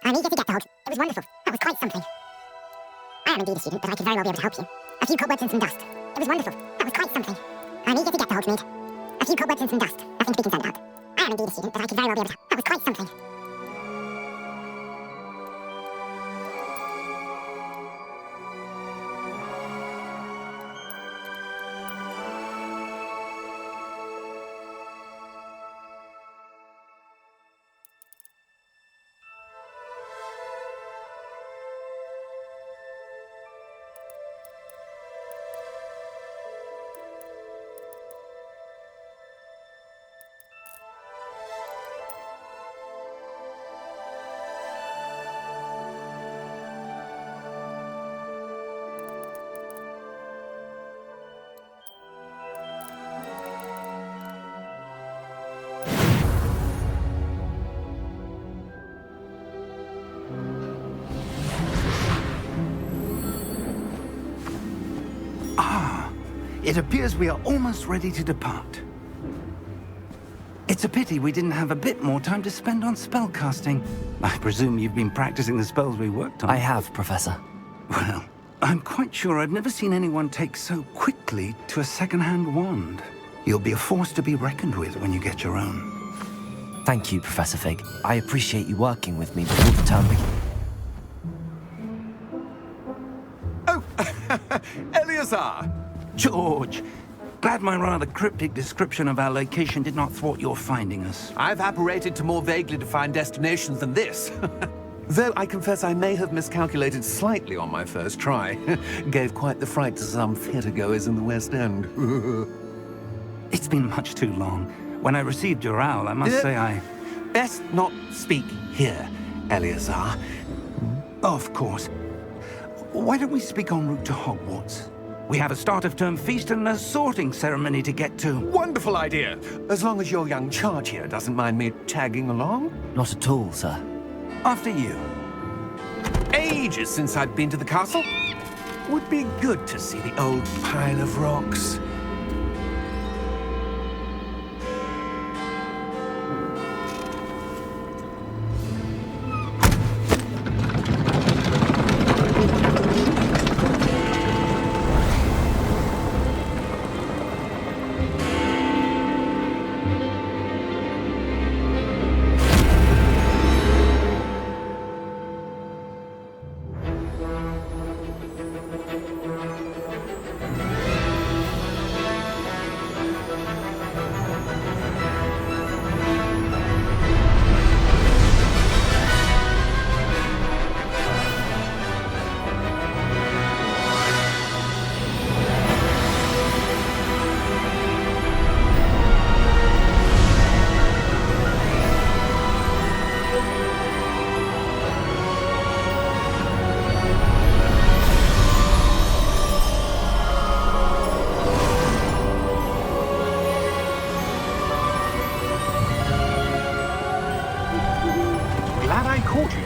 I'm eager to get to Hogwarts. It was wonderful. That was quite something. I am indeed a student, but I could very well be able to help you. A few cobwebs and some dust. It was wonderful. That was quite something. I'm eager to get to Hogsmeade. A few cobwebs and some dust. Nothing to be concerned about. I am indeed a student, but I could very well be able to... That was quite something. It appears we are almost ready to depart. It's a pity we didn't have a bit more time to spend on spellcasting. I presume you've been practicing the spells we worked on. I have, Professor. Well, I'm quite sure I've never seen anyone take so quickly to a second-hand wand. You'll be a force to be reckoned with when you get your own. Thank you, Professor Fig. I appreciate you working with me before the term begins. Oh, Eleazar! George, Glad my rather cryptic description of our location did not thwart your finding us. I've apparated to more vaguely defined destinations than this. Though I confess I may have miscalculated slightly on my first try. Gave quite the fright to some theatre-goers in the West End. It's been much too long. When I received your owl, I must say I... Best not speak here, Eleazar. Of course. Why don't we speak en route to Hogwarts? We have a start-of-term feast and a sorting ceremony to get to. Wonderful idea! As long as your young charge here doesn't mind me tagging along. Not at all, sir. After you. Ages since I've been to the castle. Would be good to see the old pile of rocks.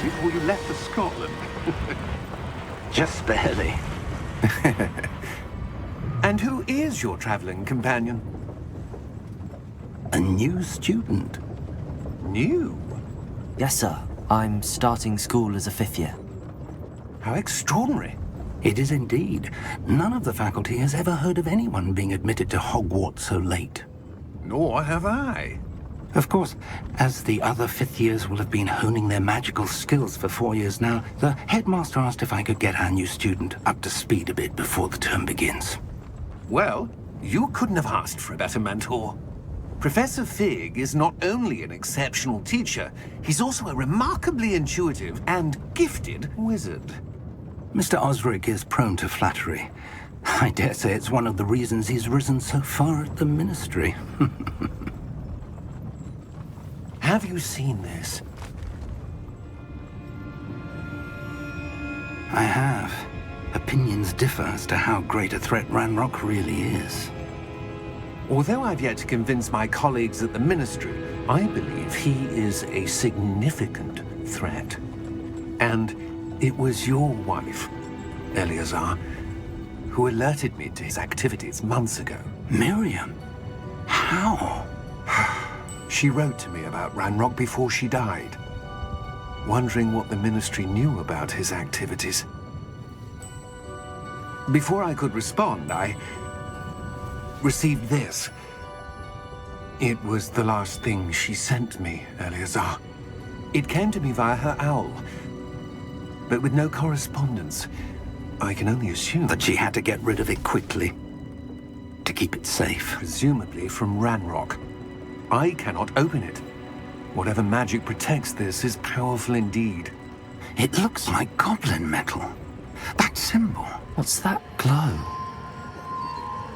Before you left for Scotland. Just barely. And who is your traveling companion? A new student. New? Yes, sir. I'm starting school as a 5th year. How extraordinary. It is indeed. None of the faculty has ever heard of anyone being admitted to Hogwarts so late. Nor have I. Of course, as the other 5th years will have been honing their magical skills for 4 years now, the headmaster asked if I could get our new student up to speed a bit before the term begins. Well, you couldn't have asked for a better mentor. Professor Fig is not only an exceptional teacher, he's also a remarkably intuitive and gifted wizard. Mr. Osric is prone to flattery. I dare say it's one of the reasons he's risen so far at the Ministry. Have you seen this? I have. Opinions differ as to how great a threat Ranrock really is. Although I've yet to convince my colleagues at the Ministry, I believe he is a significant threat. And it was your wife, Eleazar, who alerted me to his activities months ago. Miriam? How? She wrote to me about Ranrock before she died, wondering what the Ministry knew about his activities. Before I could respond, I received this. It was the last thing she sent me, Eleazar. It came to me via her owl, but with no correspondence. I can only assume That she had to get rid of it quickly, to keep it safe. presumably from Ranrock. I cannot open it. Whatever magic protects this is powerful indeed. It looks like goblin metal. That symbol. What's that glow?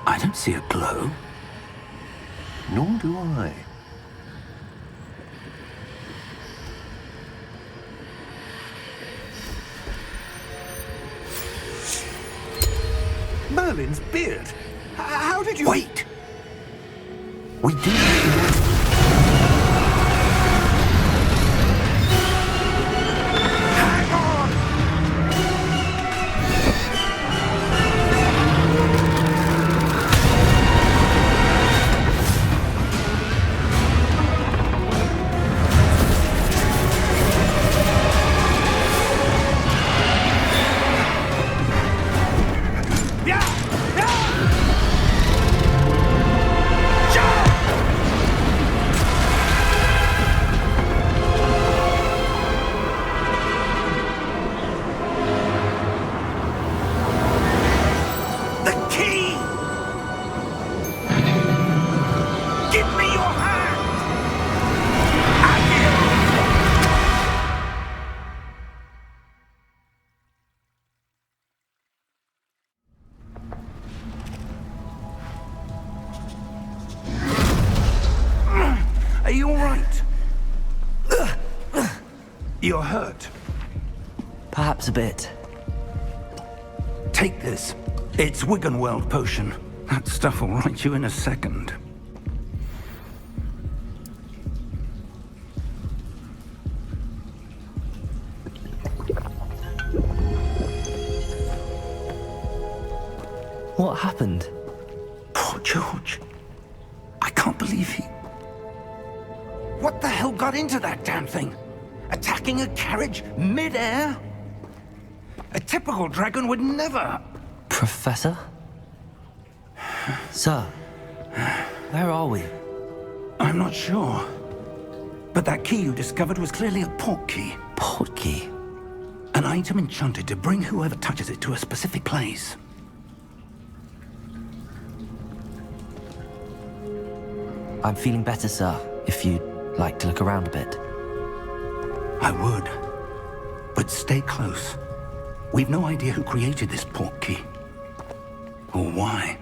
I don't see a glow. Nor do I. Merlin's beard. How did you... Wait! We do... Are you all right? You're hurt. Perhaps a bit. Take this. It's Wiggenweld potion. That stuff will right you in a second. What happened? Poor George. I can't believe he... What the hell got into that damn thing? Attacking a carriage mid-air? A typical dragon would never... Professor? Sir, where are we? I'm not sure. But that key you discovered was clearly a port key. Port key? An item enchanted to bring whoever touches it to a specific place. I'm feeling better, sir, if you'd like to look around a bit. I would. But stay close. We've no idea who created this port key. Or why.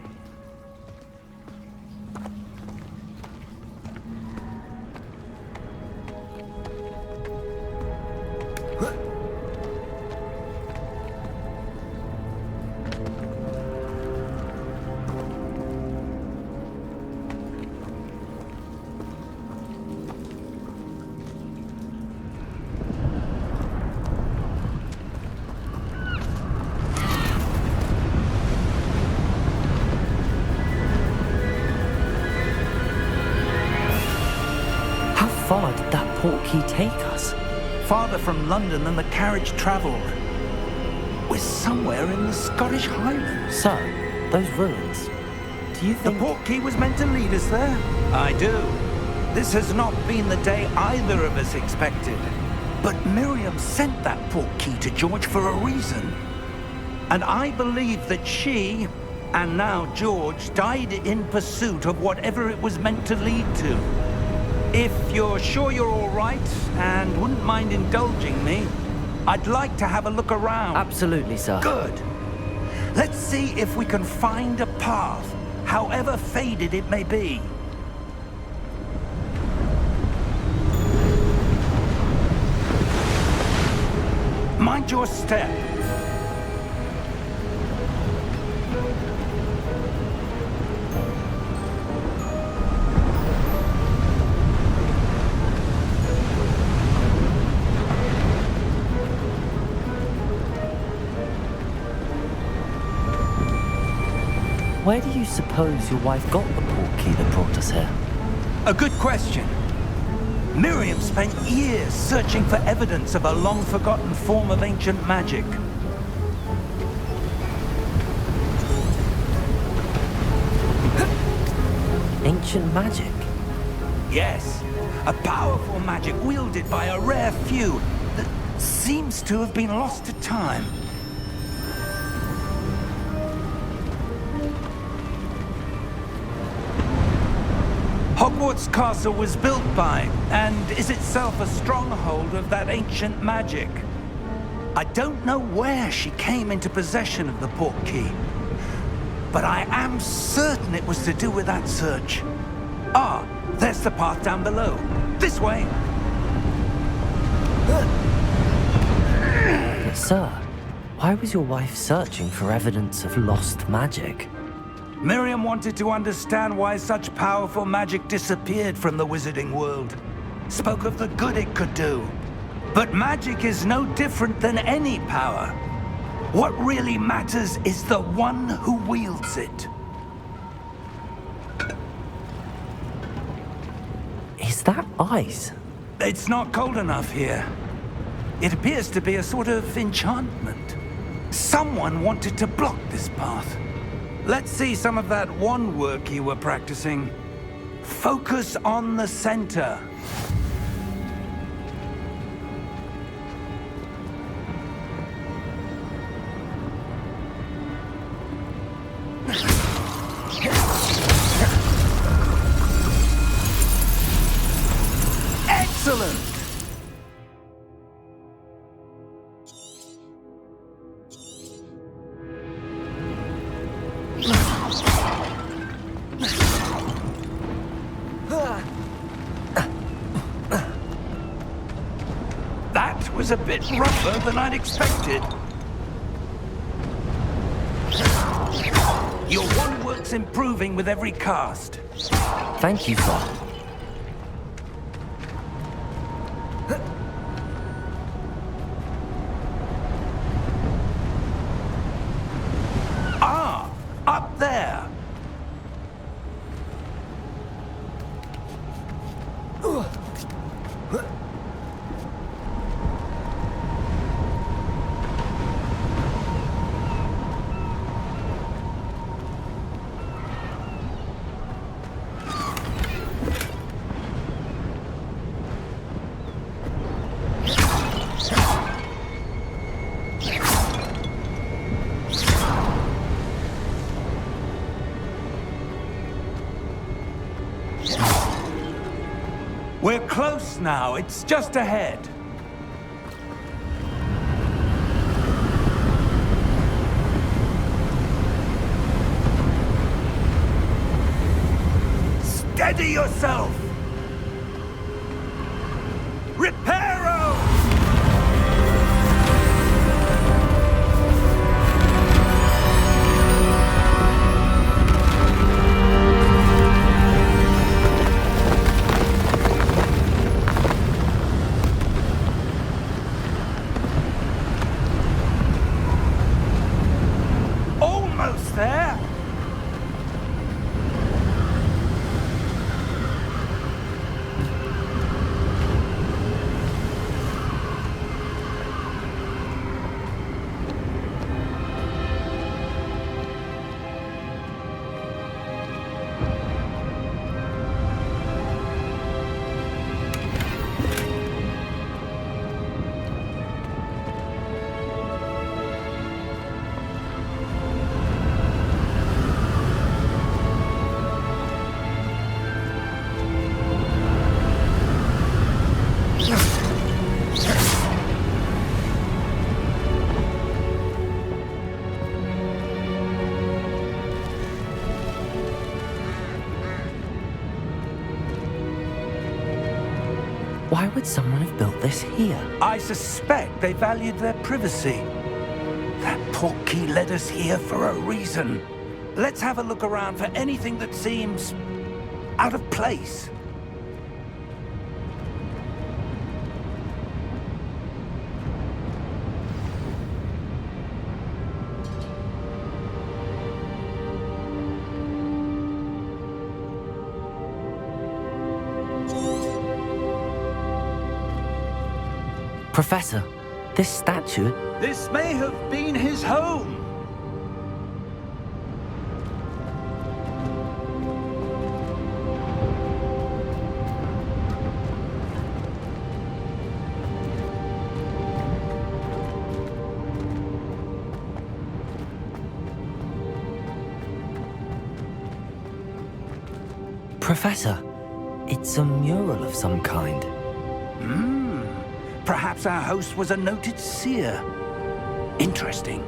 How far did that port key take us? Farther from London than the carriage travelled. We're somewhere in the Scottish Highlands. Sir, those ruins. Do you The think... port key was meant to lead us there? I do. This has not been the day either of us expected. But Miriam sent that port key to George for a reason. And I believe that she, and now George, died in pursuit of whatever it was meant to lead to. If you're sure you're all right, and wouldn't mind indulging me, I'd like to have a look around. Absolutely, sir. Good. Let's see if we can find a path, however faded it may be. Mind your step. Where do you suppose your wife got the port key that brought us here? A good question. Miriam spent years searching for evidence of a long-forgotten form of ancient magic. Ancient magic? Yes, a powerful magic wielded by a rare few that seems to have been lost to time. Hogwarts Castle was built by, and is itself a stronghold of that ancient magic. I don't know where she came into possession of the port key, but I am certain it was to do with that search. Ah, there's the path down below. This way. But sir, why was your wife searching for evidence of lost magic? Miriam wanted to understand why such powerful magic disappeared from the wizarding world. Spoke of the good it could do. But magic is no different than any power. What really matters is the one who wields it. Is that ice? It's not cold enough here. It appears to be a sort of enchantment. Someone wanted to block this path. Let's see some of that wand work you were practicing. Focus on the center. Excellent! was a bit rougher than I'd expected. Your one work's improving with every cast. Thank you, sir. Ah, up there. We're close now. It's just ahead. Steady yourself! Reparo! Almost there! Why would someone have built this here? I suspect they valued their privacy. That portkey led us here for a reason. Let's have a look around for anything that seems out of place. Professor, this statue... This may have been his home. Professor, it's a mural of some kind. Perhaps our host was a noted seer. Interesting.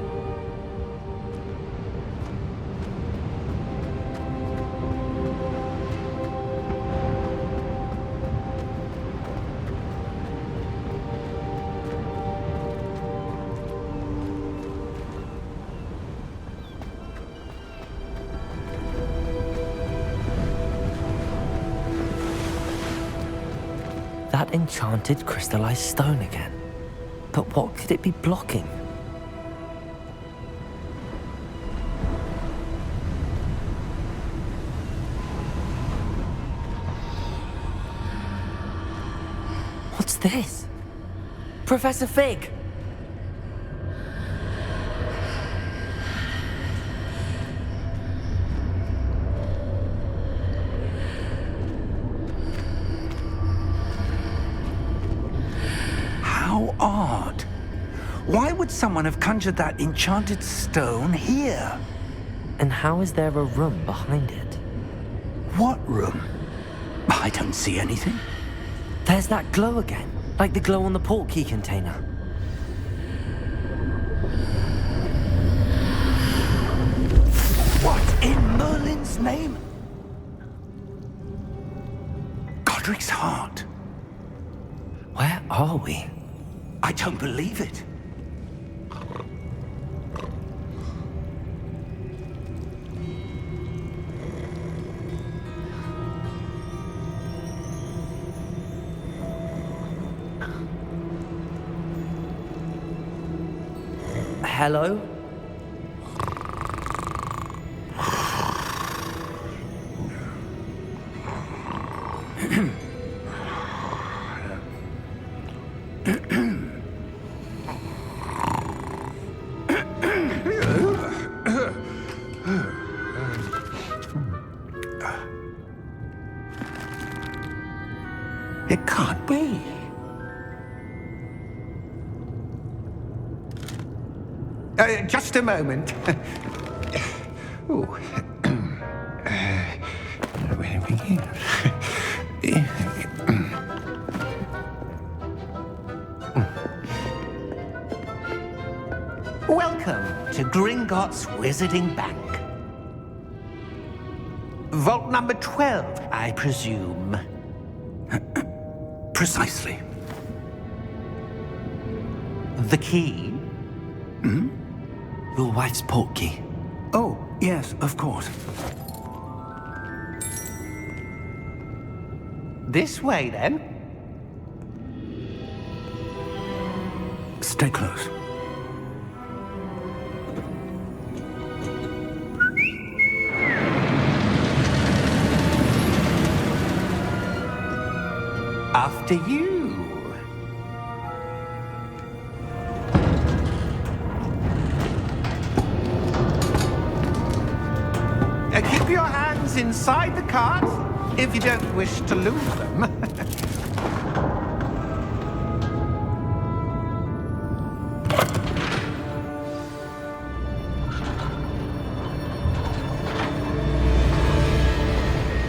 That enchanted crystallized stone again. But what could it be blocking? What's this? Professor Fig! How odd. Why would someone have conjured that enchanted stone here? And how is there a room behind it? What room? I don't see anything. There's that glow again, like the glow on the portkey container. What in Merlin's name? Godric's heart. Where are we? I don't believe it. Hello? It can't be. Just a moment. Ooh. Where do we begin? Welcome to Gringotts Wizarding Bank. Vault number 12, I presume. Precisely. The key? Hmm? Your wife's portkey. Oh, yes, of course. This way, then. Stay close. After you. Keep your hands inside the cart if you don't wish to lose them.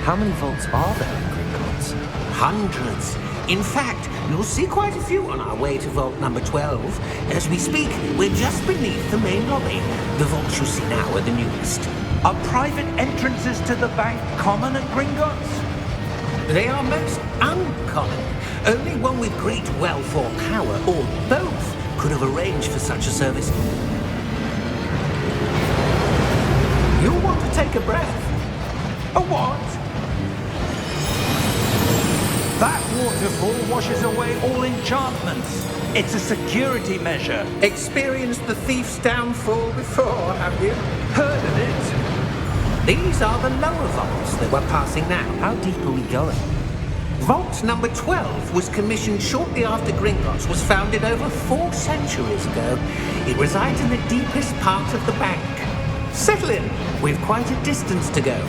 How many vaults are there in Gringotts? Hundreds. In fact, you'll see quite a few on our way to vault number 12. As we speak, we're just beneath the main lobby. The vaults you see now are the newest. Are private entrances to the bank common at Gringotts? They are most uncommon. Only one with great wealth or power, or both, could have arranged for such a service. You'll want to take a breath. A what? That waterfall washes away all enchantments. It's a security measure. Experienced the thief's downfall before, have you? Heard of it? These are the lower vaults that we're passing now. How deep are we going? Vault number 12 was commissioned shortly after Gringotts was founded over 4 centuries ago. It resides in the deepest part of the bank. Settle in. We've quite a distance to go.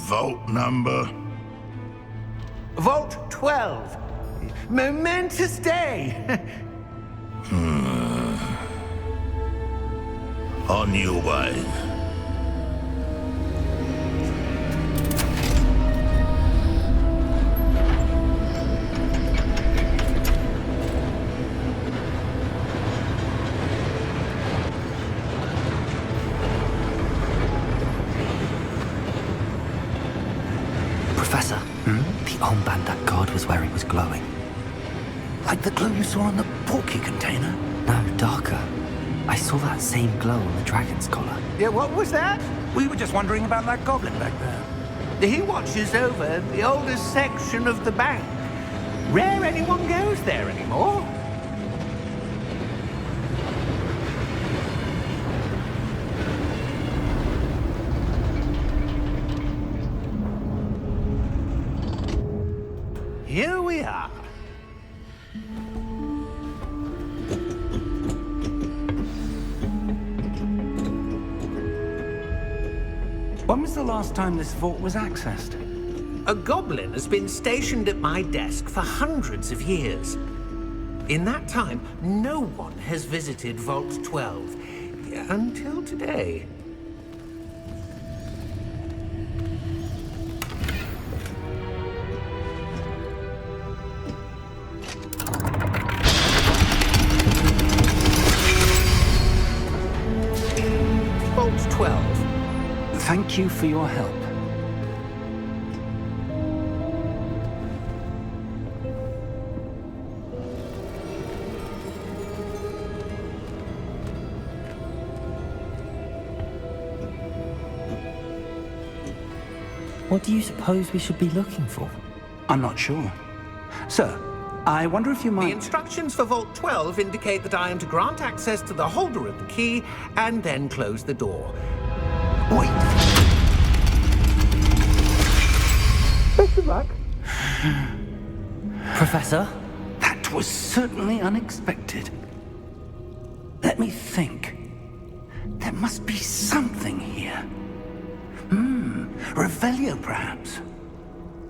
Vault number? Vault 12. Momentous day. On your way. Professor, the armband that guard was wearing was glowing. Like the glow you saw on the portkey container? No, darker. I saw that same glow on the dragon's collar. Yeah, what was that? We were just wondering about that goblin back there. He watches over the oldest section of the bank. Rare anyone goes there anymore. Here we are. When was the last time this vault was accessed? A goblin has been stationed at my desk for hundreds of years. In that time, no one has visited Vault 12 until today. Thank you for your help. What do you suppose we should be looking for? I'm not sure. Sir, I wonder if you The might... instructions for Vault 12 indicate that I am to grant access to the holder of the key and then close the door. Wait. Best of luck. Professor? That was certainly unexpected. Let me think. There must be something here. Revelio, perhaps?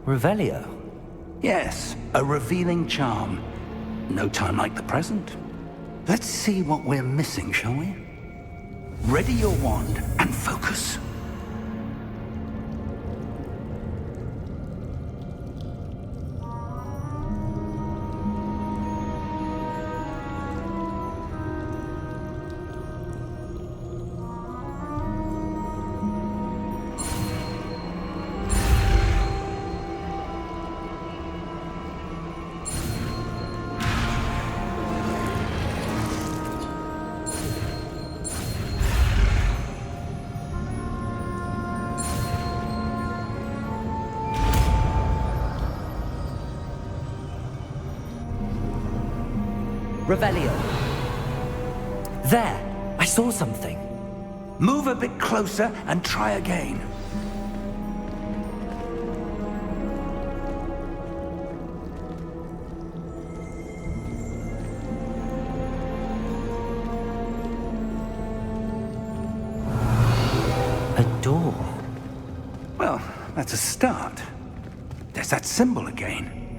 Revelio? Yes, a revealing charm. No time like the present. Let's see what we're missing, shall we? Ready your wand and focus. Revelio. There! I saw something. Move a bit closer and try again. A door. Well, that's a start. There's that symbol again.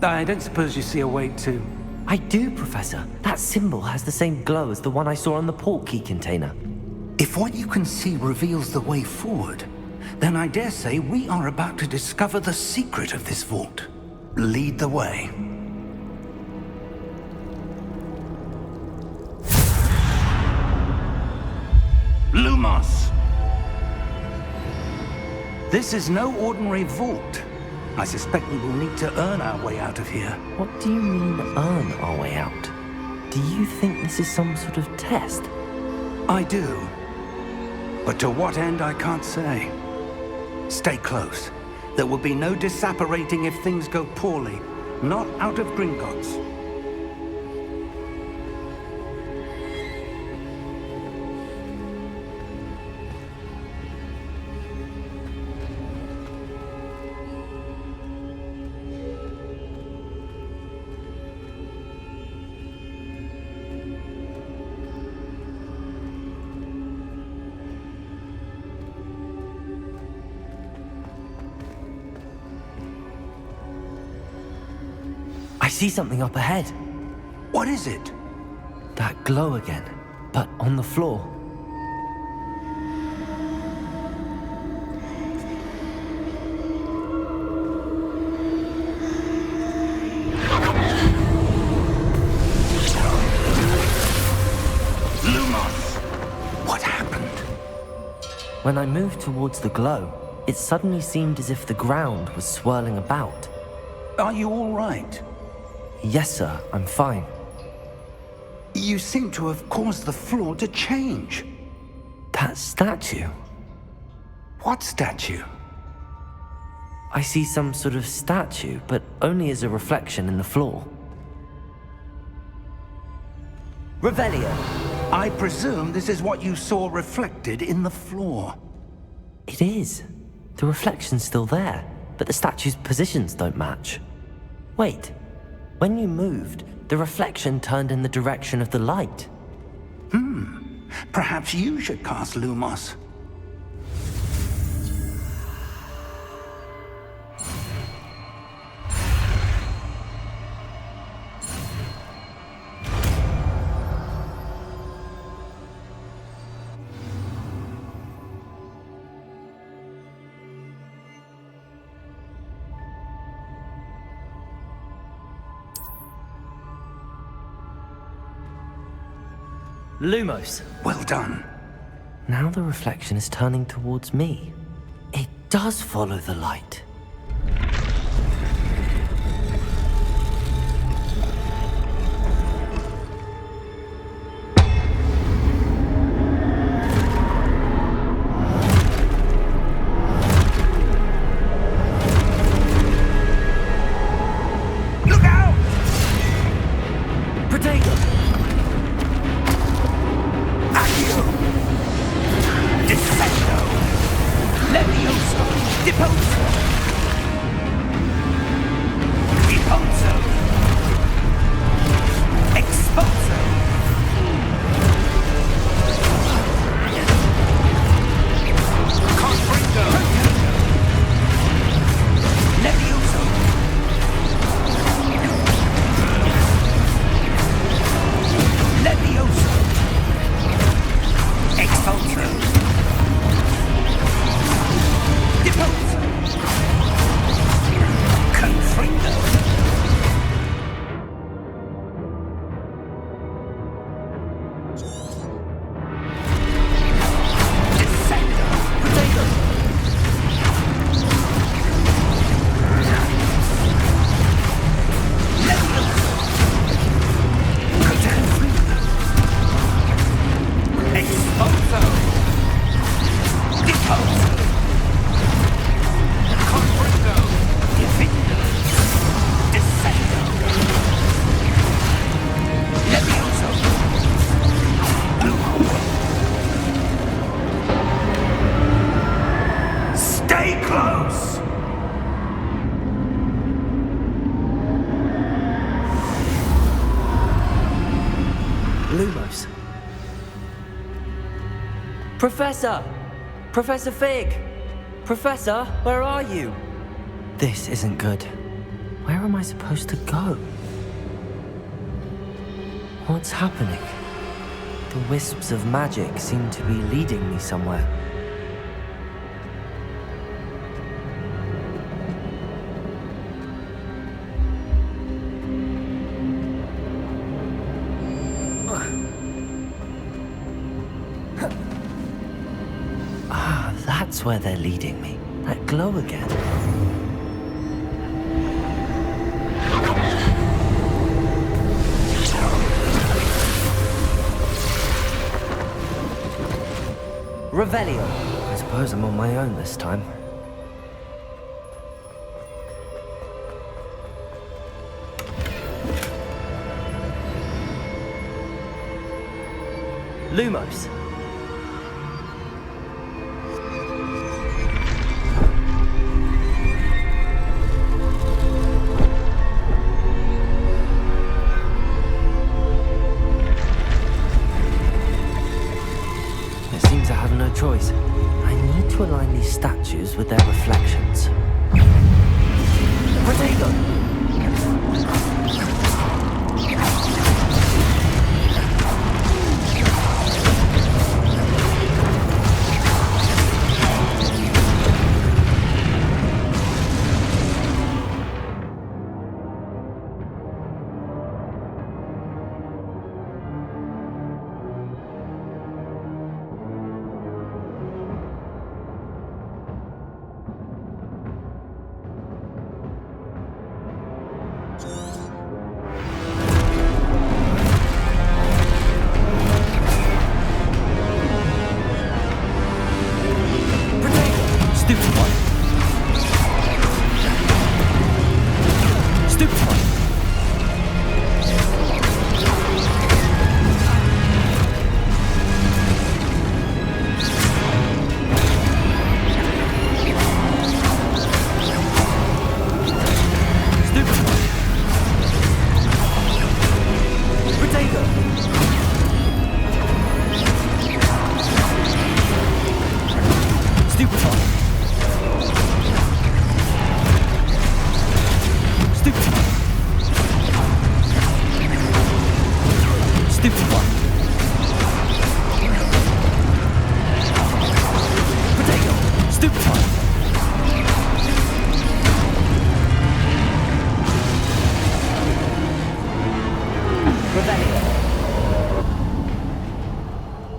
I don't suppose you see a way to... I do, Professor. That symbol has the same glow as the one I saw on the port key container. If what you can see reveals the way forward, then I dare say we are about to discover the secret of this vault. Lead the way. Lumos! This is no ordinary vault. I suspect we will need to earn our way out of here. What do you mean, earn our way out? Do you think this is some sort of test? I do. But to what end, I can't say. Stay close. There will be no disapparating if things go poorly. Not out of Gringotts. I see something up ahead. What is it? That glow again, but on the floor. Lumos! What happened? When I moved towards the glow, it suddenly seemed as if the ground was swirling about. Are you all right? Yes, sir, I'm fine. You seem to have caused the floor to change. That statue. What statue? I see some sort of statue, but only as a reflection in the floor. Revelio! I presume this is what you saw reflected in the floor. It is. The reflection's still there, but the statue's positions don't match. Wait. When you moved, the reflection turned in the direction of the light. Perhaps you should cast Lumos. Lumos. Well done. Now the reflection is turning towards me. It does follow the light. Look out! Protego! Accio! Descendo! Levioso! Deposo! Deposo! Exposo! Confringo! Levioso! Levioso! Expulso! Deposo! Confringo! Descendo! Protego! Levioso! Confringo! Expulso! Deposo! Confringo! Defendo! Descendo! Levioso! Stay close! Lumos. Professor! Professor Fig! Professor, where are you? This isn't good. Where am I supposed to go? What's happening? The wisps of magic seem to be leading me somewhere. Ah, that's where they're leading me. That glow again. Revelio. I suppose I'm on my own this time. Lumos. It seems I have no choice. I need to align these statues with their reflections. Protego!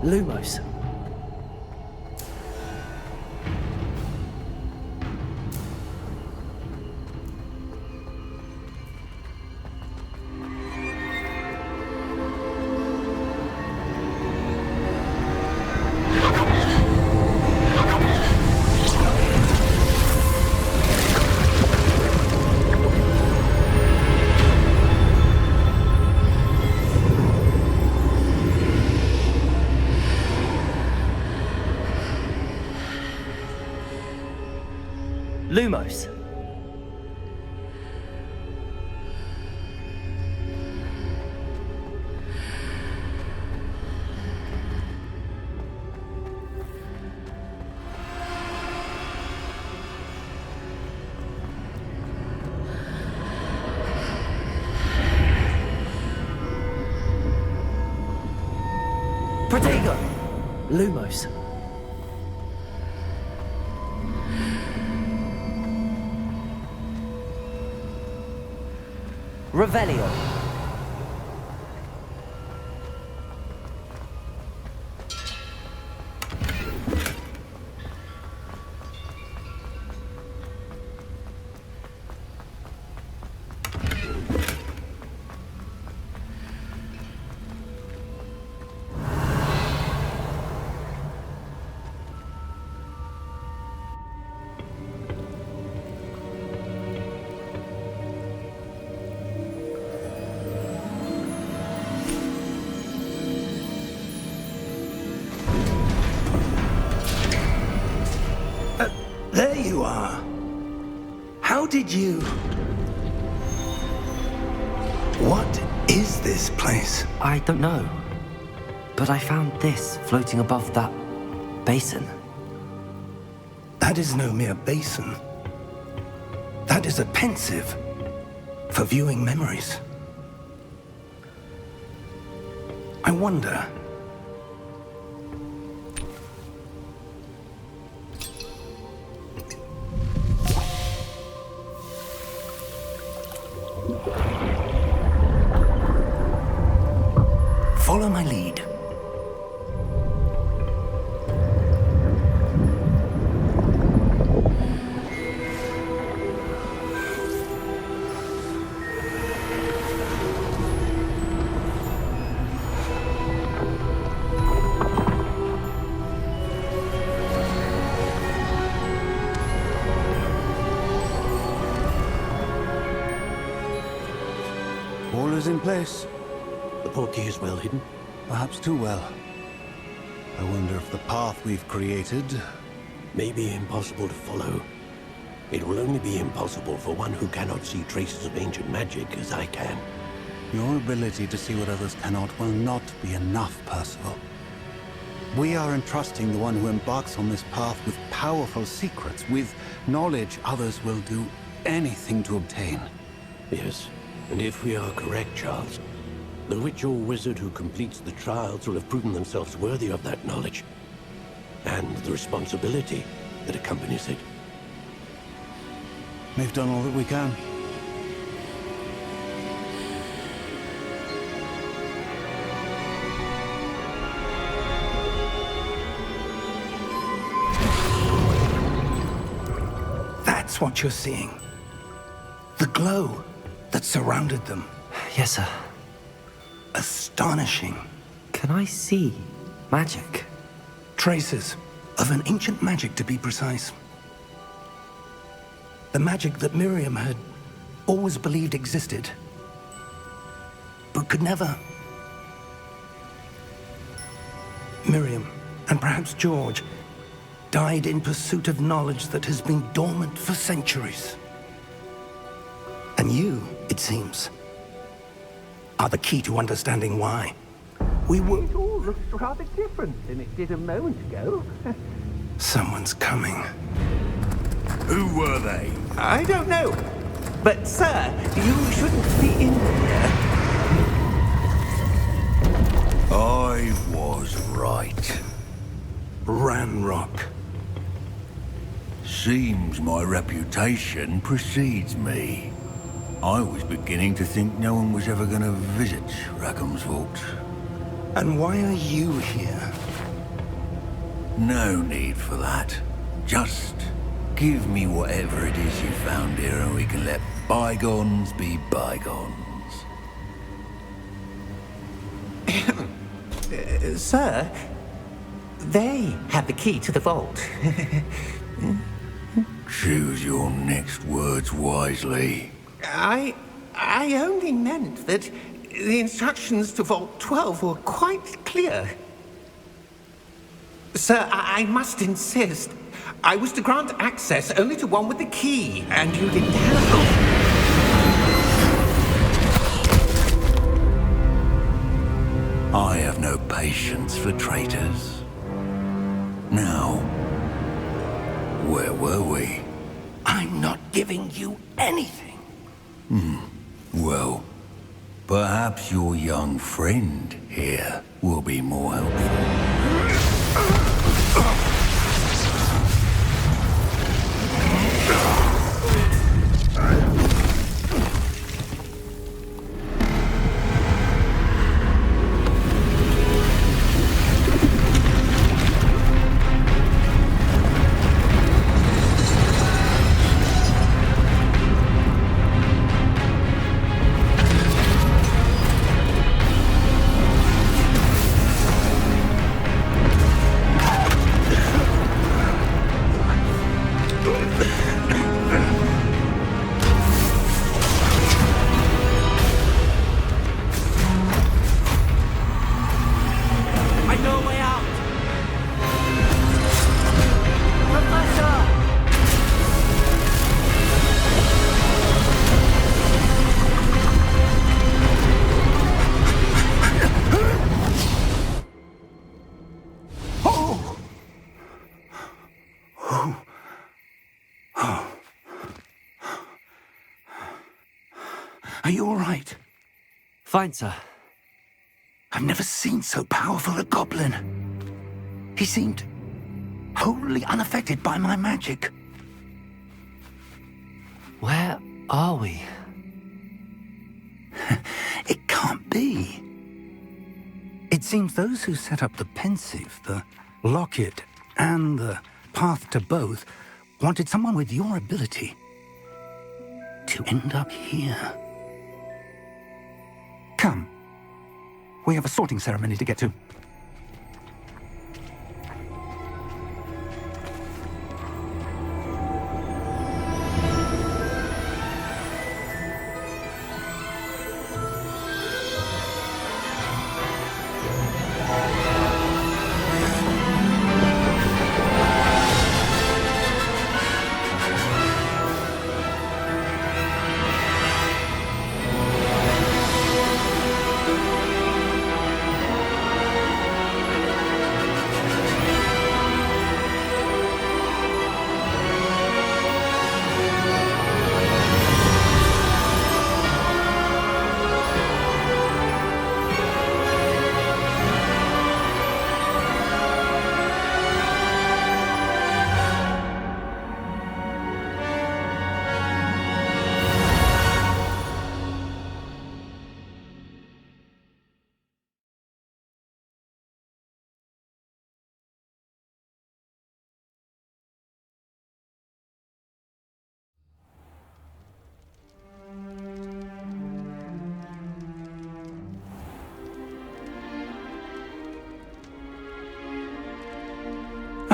Lumos. Lumos. Protego! Lumos. Revelio. There you are. How did you... What is this place? I don't know. But I found this floating above that basin. That is no mere basin. That is a pensive for viewing memories. I wonder... Follow my lead. All is in place. The portkey is well hidden. Perhaps too well. I wonder if the path we've created... May be impossible to follow. It will only be impossible for one who cannot see traces of ancient magic as I can. Your ability to see what others cannot will not be enough, Percival. We are entrusting the one who embarks on this path with powerful secrets, with knowledge others will do anything to obtain. Yes, and if we are correct, Charles, the witch or wizard who completes the trials will have proven themselves worthy of that knowledge, and the responsibility that accompanies it. We've done all that we can. That's what you're seeing. The glow that surrounded them. Yes, sir. Astonishing. Can I see magic? Traces of an ancient magic, to be precise. The magic that Miriam had always believed existed, but could never. Miriam, and perhaps George, died in pursuit of knowledge that has been dormant for centuries. And you, it seems, are the key to understanding why. We were... It all looks rather different than it did a moment ago. Someone's coming. Who were they? I don't know. But, sir, you shouldn't be in here. I was right. Ranrock. Seems my reputation precedes me. I was beginning to think no one was ever going to visit Rackham's vault. And why are you here? No need for that. Just give me whatever it is you found here and we can let bygones be bygones. Sir, they have the key to the vault. Choose your next words wisely. I only meant that the instructions to Vault 12 were quite clear. Sir, I must insist. I was to grant access only to one with the key, and you didn't have. I have no patience for traitors. Now, where were we? I'm not giving you anything. Well, perhaps your young friend here will be more helpful. Are you all right? Fine, sir. I've never seen so powerful a goblin. He seemed wholly unaffected by my magic. Where are we? It can't be. It seems those who set up the pensive, the locket, and the path to both wanted someone with your ability to end up here. Come. We have a sorting ceremony to get to.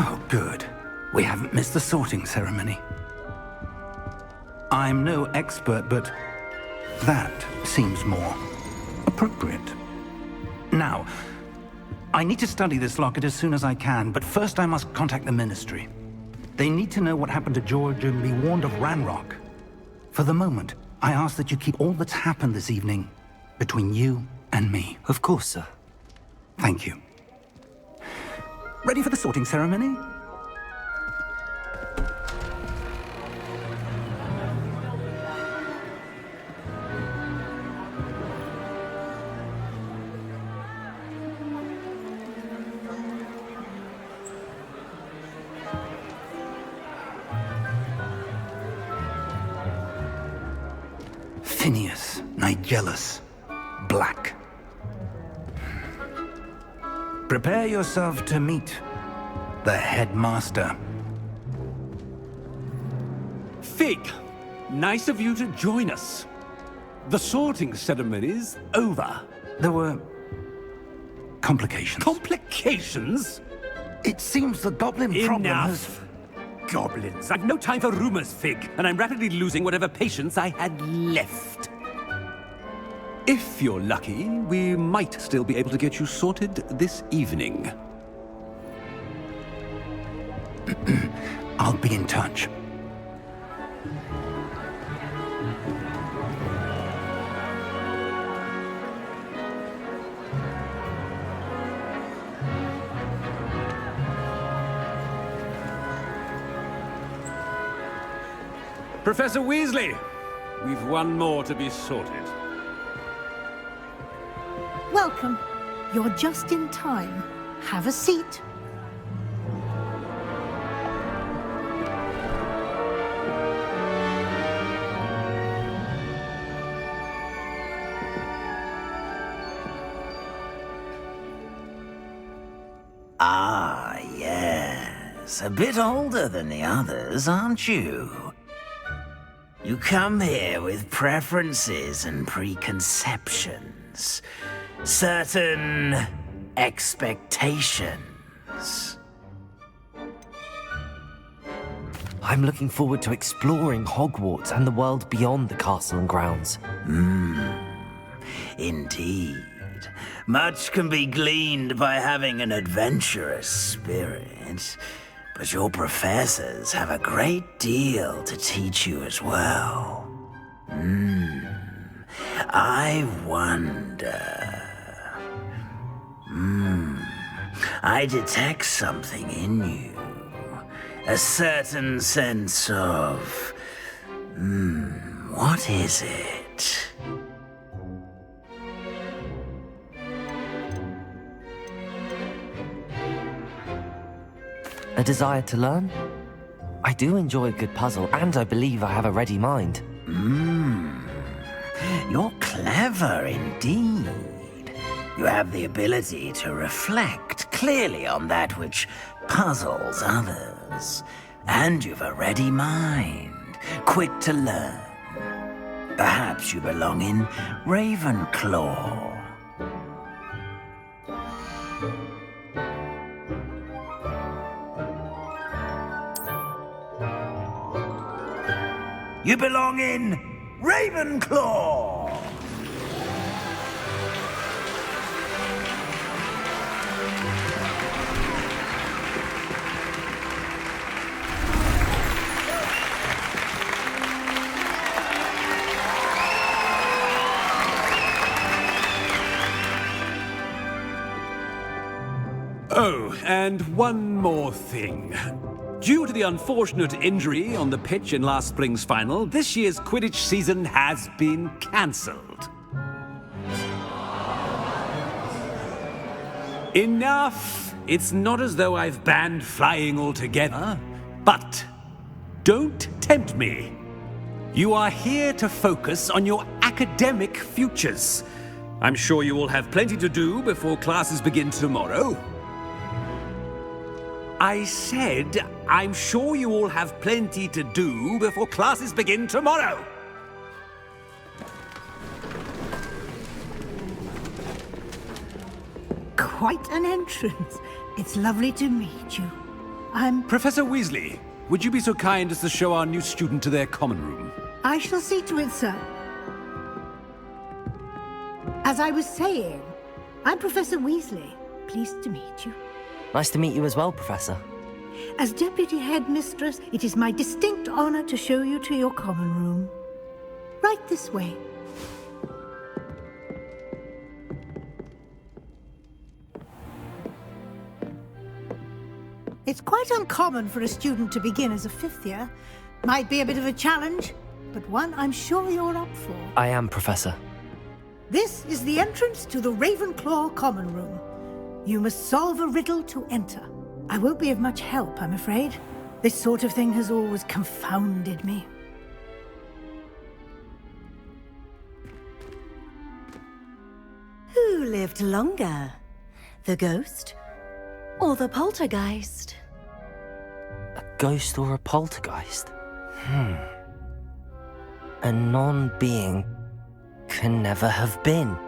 Oh, good. We haven't missed the sorting ceremony. I'm no expert, but that seems more appropriate. Now, I need to study this locket as soon as I can, but first I must contact the Ministry. They need to know what happened to George and be warned of Ranrock. For the moment, I ask that you keep all that's happened this evening between you and me. Of course, sir. Thank you. Ready for the sorting ceremony? Phineas, Nigellus, Black. Prepare yourself to meet the headmaster. Fig, nice of you to join us. The sorting ceremony's over. There were complications. Complications? It seems the goblin problem has... Enough! Goblins. I've no time for rumors, Fig, and I'm rapidly losing whatever patience I had left. If you're lucky, we might still be able to get you sorted this evening. I'll be in touch. Professor Weasley, we've one more to be sorted. Welcome. You're just in time. Have a seat. Ah, yes. A bit older than the others, aren't you? You come here with preferences and preconceptions. Certain expectations. I'm looking forward to exploring Hogwarts and the world beyond the castle and grounds. Indeed. Much can be gleaned by having an adventurous spirit, but your professors have a great deal to teach you as well. I wonder... I detect something in you. A certain sense of... what is it? A desire to learn? I do enjoy a good puzzle, and I believe I have a ready mind. You're clever indeed. You have the ability to reflect clearly on that which puzzles others. And you've a ready mind, quick to learn. Perhaps you belong in Ravenclaw. You belong in Ravenclaw! Oh, and one more thing. Due to the unfortunate injury on the pitch in last spring's final, this year's Quidditch season has been cancelled. Enough! It's not as though I've banned flying altogether, but don't tempt me. You are here to focus on your academic futures. I'm sure you will have plenty to do before classes begin tomorrow. I said, I'm sure you all have plenty to do before classes begin tomorrow. Quite an entrance. It's lovely to meet you. Professor Weasley, would you be so kind as to show our new student to their common room? I shall see to it, sir. As I was saying, I'm Professor Weasley. Pleased to meet you. Nice to meet you as well, Professor. As Deputy Headmistress, it is my distinct honor to show you to your common room. Right this way. It's quite uncommon for a student to begin as a fifth year. Might be a bit of a challenge, but one I'm sure you're up for. I am, Professor. This is the entrance to the Ravenclaw common room. You must solve a riddle to enter. I won't be of much help, I'm afraid. This sort of thing has always confounded me. Who lived longer? The ghost or the poltergeist? A ghost or a poltergeist? A non-being can never have been.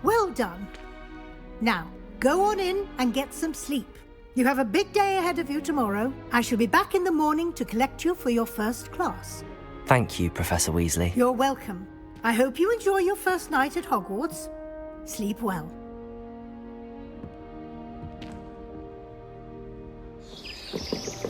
Well done. Now, go on in and get some sleep. You have a big day ahead of you tomorrow. I shall be back in the morning to collect you for your first class. Thank you, Professor Weasley. You're welcome. I hope you enjoy your first night at Hogwarts. Sleep well. Looks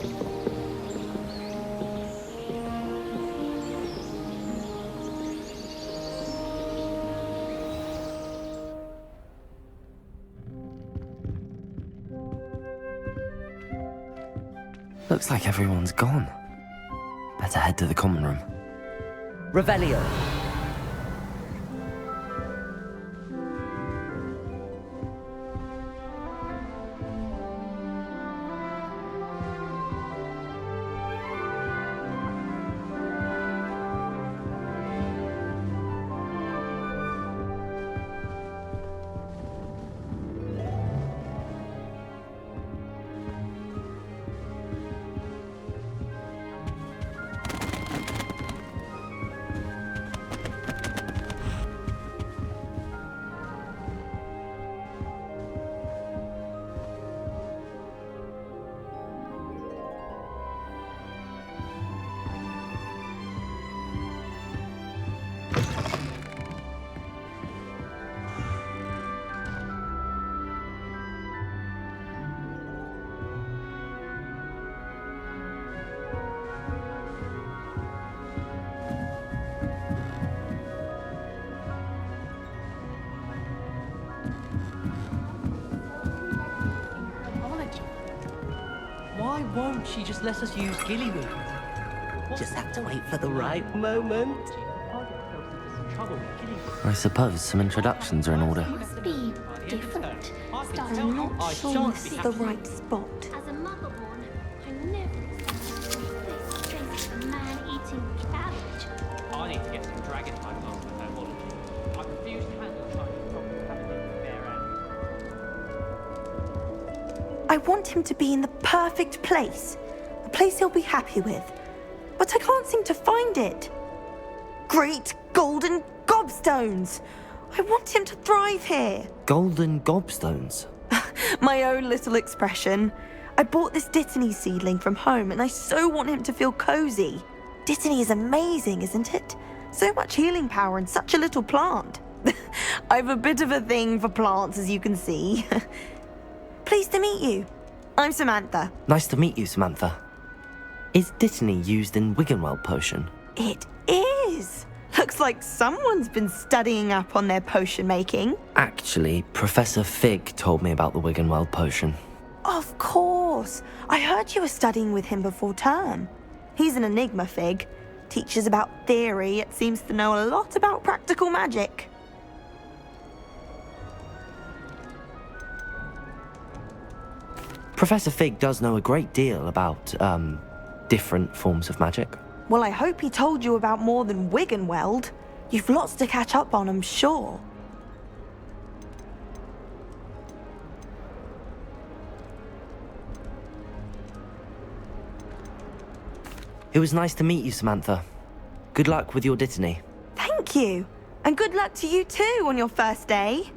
like everyone's gone. Better head to the common room. Revelio. Why won't she just let us use Gillywood? Just have to wait for the right moment. I suppose some introductions are in order. Must be different. I'm not sure this is the right spot. As a motherborn, I never expected to see this place of a man eating cabbage. I need to get some dragon time after that holiday. I refuse to handle trying to probably have it in bare hands. I want him to be in the perfect place. A place he'll be happy with. But I can't seem to find it. Great golden gobstones! I want him to thrive here. Golden gobstones? My own little expression. I bought this Dittany seedling from home and I so want him to feel cozy. Dittany is amazing, isn't it? So much healing power in such a little plant. I've a bit of a thing for plants, as you can see. Pleased to meet you. I'm Samantha. Nice to meet you, Samantha. Is Dittany used in Wiggenweld potion? It is. Looks like someone's been studying up on their potion making. Actually, Professor Fig told me about the Wiggenweld potion. Of course. I heard you were studying with him before term. He's an enigma, Fig. Teaches about theory, yet seems to know a lot about practical magic. Professor Fig does know a great deal about, different forms of magic. Well, I hope he told you about more than Wiggenweld. You've lots to catch up on, I'm sure. It was nice to meet you, Samantha. Good luck with your Dittany. Thank you. And good luck to you too on your first day.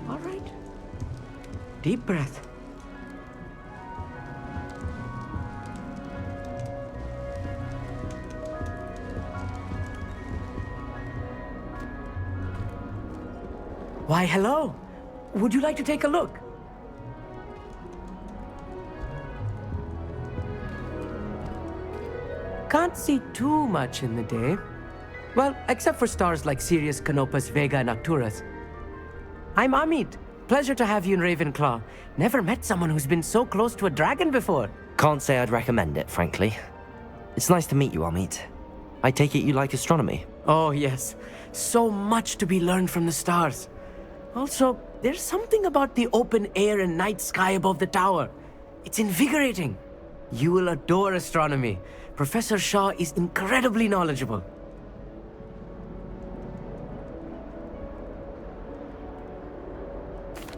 All right. Deep breath. Why, hello. Would you like to take a look? Can't see too much in the day. Well, except for stars like Sirius, Canopus, Vega, and Arcturus. I'm Amit. Pleasure to have you in Ravenclaw. Never met someone who's been so close to a dragon before. Can't say I'd recommend it, frankly. It's nice to meet you, Amit. I take it you like astronomy? Oh, yes. So much to be learned from the stars. Also, there's something about the open air and night sky above the tower. It's invigorating. You will adore astronomy. Professor Shaw is incredibly knowledgeable.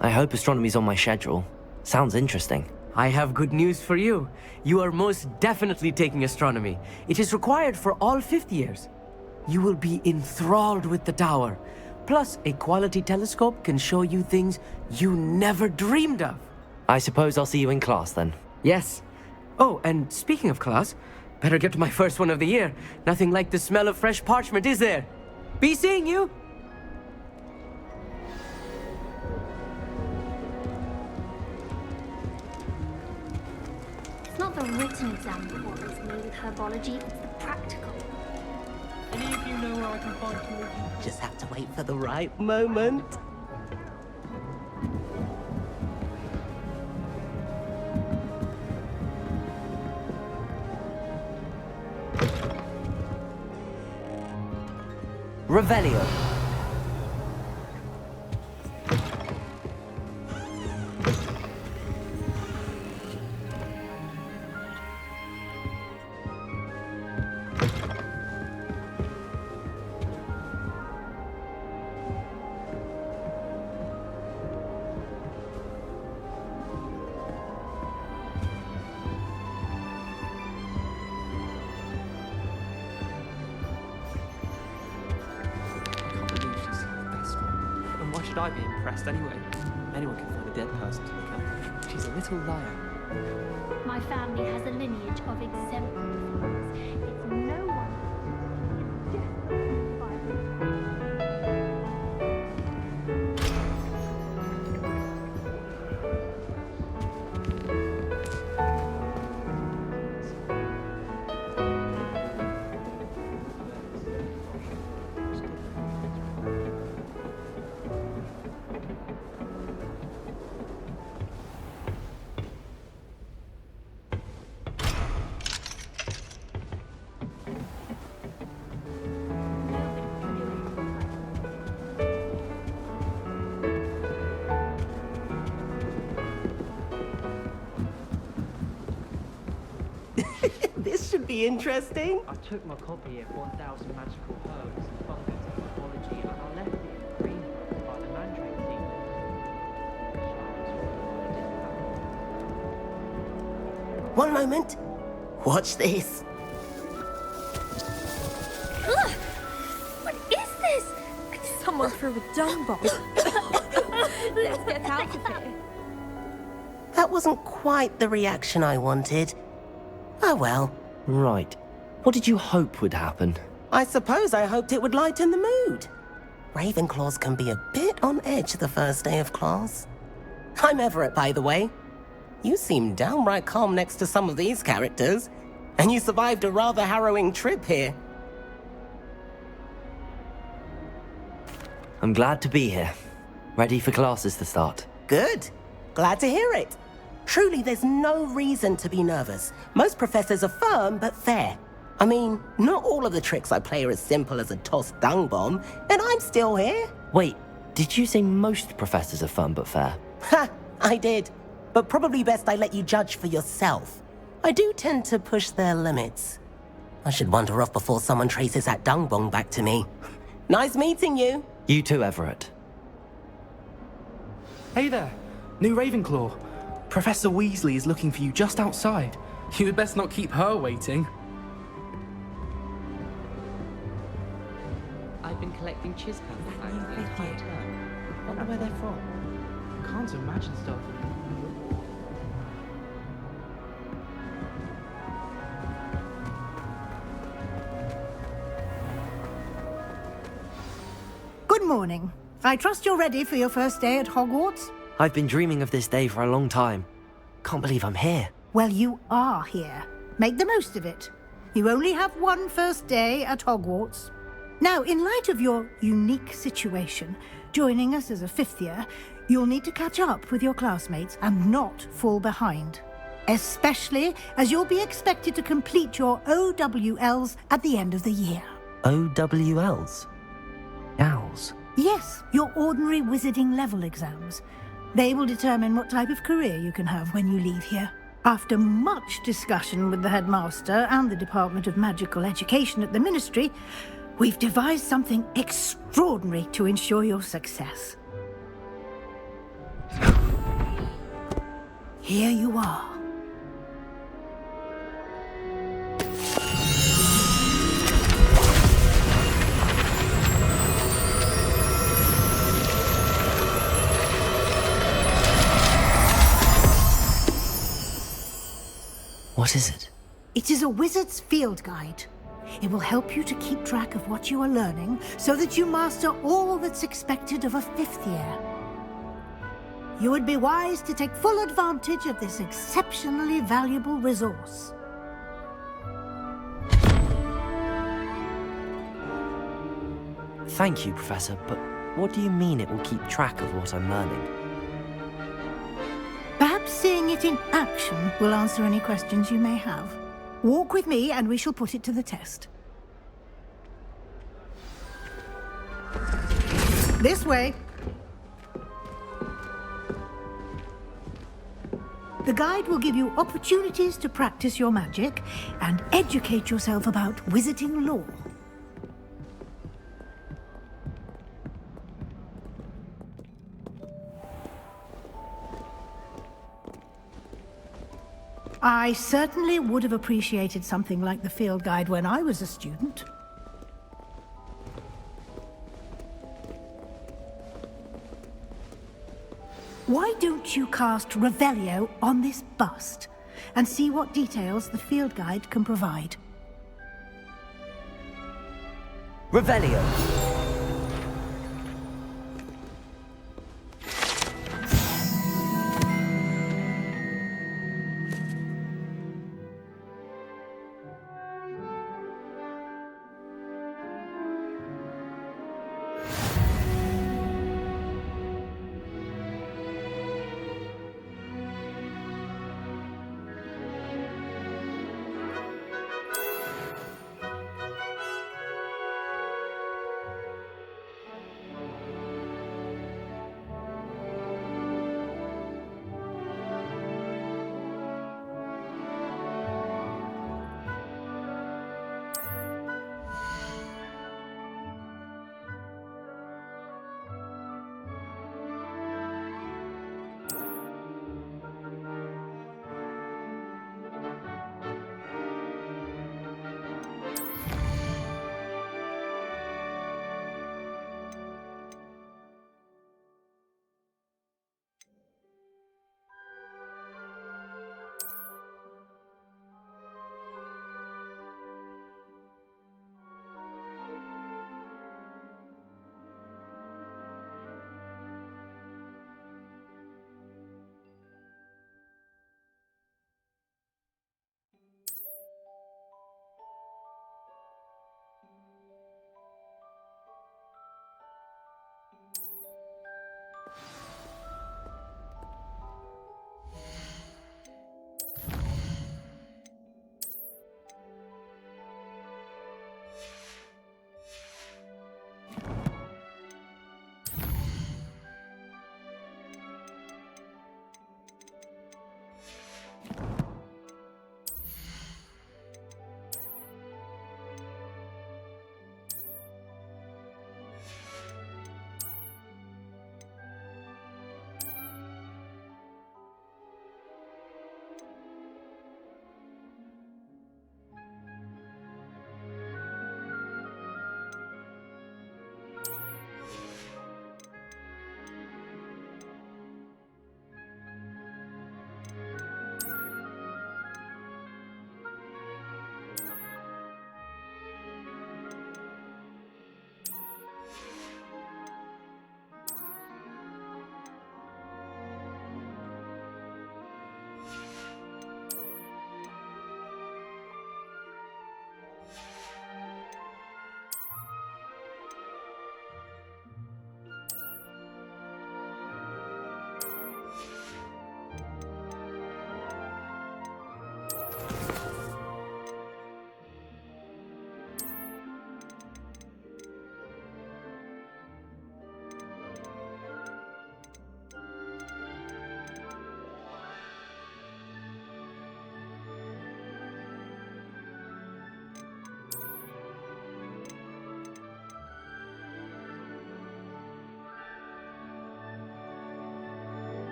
I hope astronomy's on my schedule. Sounds interesting. I have good news for you. You are most definitely taking astronomy. It is required for all 5th years. You will be enthralled with the tower. Plus, a quality telescope can show you things you never dreamed of. I suppose I'll see you in class then. Yes. Oh, and speaking of class, Better get to my first one of the year. Nothing like the smell of fresh parchment, is there? Be seeing you! It's not the written exam that worries me with herbology, it's the practical. Any of you know where I can find more? Just have to wait for the right moment. Revelio. And why should I be impressed anyway? Anyone can find a dead person to look at. She's a little liar. My family has a lineage of exemplars. It's no one. This should be interesting. I took my copy of 1000 Magical Herbs and Fundamental Herbology and I left it in the green room by the Mandrake team. One moment. Watch this. Ugh! What is this? Someone threw a dung bomb. Let's get out of here. That wasn't quite the reaction I wanted. Oh well. Right. What did you hope would happen? I suppose I hoped it would lighten the mood. Ravenclaws can be a bit on edge the first day of class. I'm Everett, by the way. You seem downright calm next to some of these characters, and you survived a rather harrowing trip here. I'm glad to be here. Ready for classes to start. Good. Glad to hear it. Truly, there's no reason to be nervous. Most professors are firm but fair. I mean, not all of the tricks I play are as simple as a tossed dung bomb, and I'm still here. Wait, did you say most professors are fun but fair? Ha! I did. But probably best I let you judge for yourself. I do tend to push their limits. I should wander off before someone traces that dung bomb back to me. Nice meeting you. You too, Everett. Hey there, new Ravenclaw. Professor Weasley is looking for you just outside. You had best not keep her waiting. I've been collecting Chiscam bags the entire term. Wonder where they're from. Can't imagine stuff. Good morning. I trust you're ready for your first day at Hogwarts? I've been dreaming of this day for a long time. Can't believe I'm here. Well, you are here. Make the most of it. You only have one first day at Hogwarts. Now, in light of your unique situation, joining us as a fifth year, you'll need to catch up with your classmates and not fall behind. Especially as you'll be expected to complete your OWLs at the end of the year. OWLs? Owls? Yes, your ordinary wizarding level exams. They will determine what type of career you can have when you leave here. After much discussion with the headmaster and the Department of Magical Education at the Ministry, we've devised something extraordinary to ensure your success. Here you are. What is it? It is a wizard's field guide. It will help you to keep track of what you are learning so that you master all that's expected of a 5th year. You would be wise to take full advantage of this exceptionally valuable resource. Thank you, Professor, but what do you mean it will keep track of what I'm learning? Perhaps seeing it in action will answer any questions you may have. Walk with me and we shall put it to the test. This way. The guide will give you opportunities to practice your magic and educate yourself about wizarding lore. I certainly would have appreciated something like the field guide when I was a student. Why don't you cast Revelio on this bust and see what details the field guide can provide? Revelio!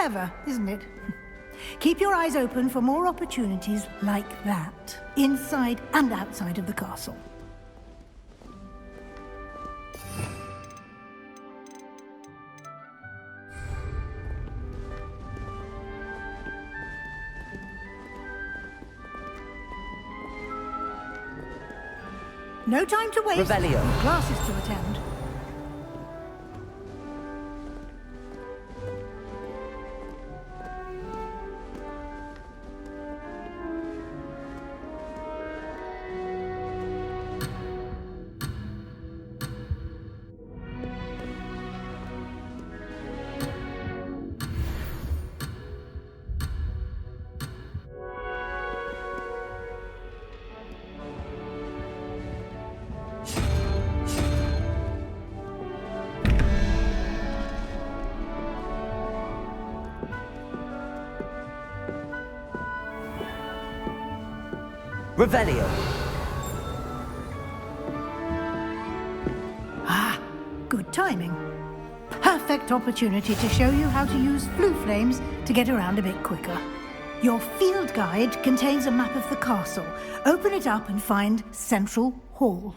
clever, isn't it? Keep your eyes open for more opportunities like that, inside and outside of the castle. No time to waste. Revelio. Classes to attend. Revelio. Ah, good timing. Perfect opportunity to show you how to use flue flames to get around a bit quicker. Your field guide contains a map of the castle. Open it up and find Central Hall.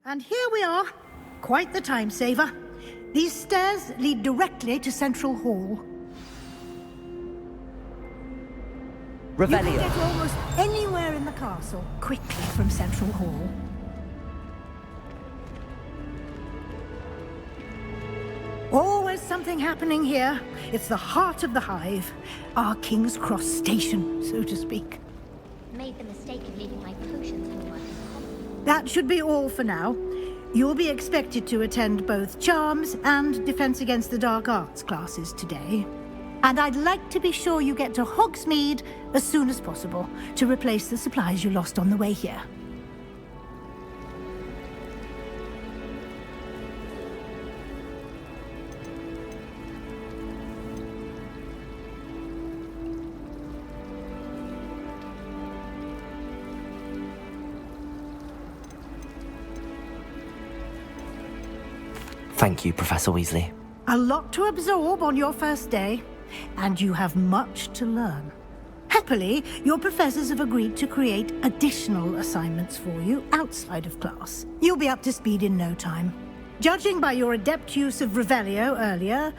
And here we are. Quite the time saver. These stairs lead directly to Central Hall. Revelio. You can get to almost anywhere in the castle quickly from Central Hall. Always something happening here. It's the heart of the hive. Our King's Cross station, so to speak. Made the mistake of leaving my potions homework. That should be all for now. You'll be expected to attend both Charms and Defense Against the Dark Arts classes today. And I'd like to be sure you get to Hogsmeade as soon as possible to replace the supplies you lost on the way here. Thank you, Professor Weasley. A lot to absorb on your first day, and you have much to learn. Happily, your professors have agreed to create additional assignments for you outside of class. You'll be up to speed in no time. Judging by your adept use of Revelio earlier,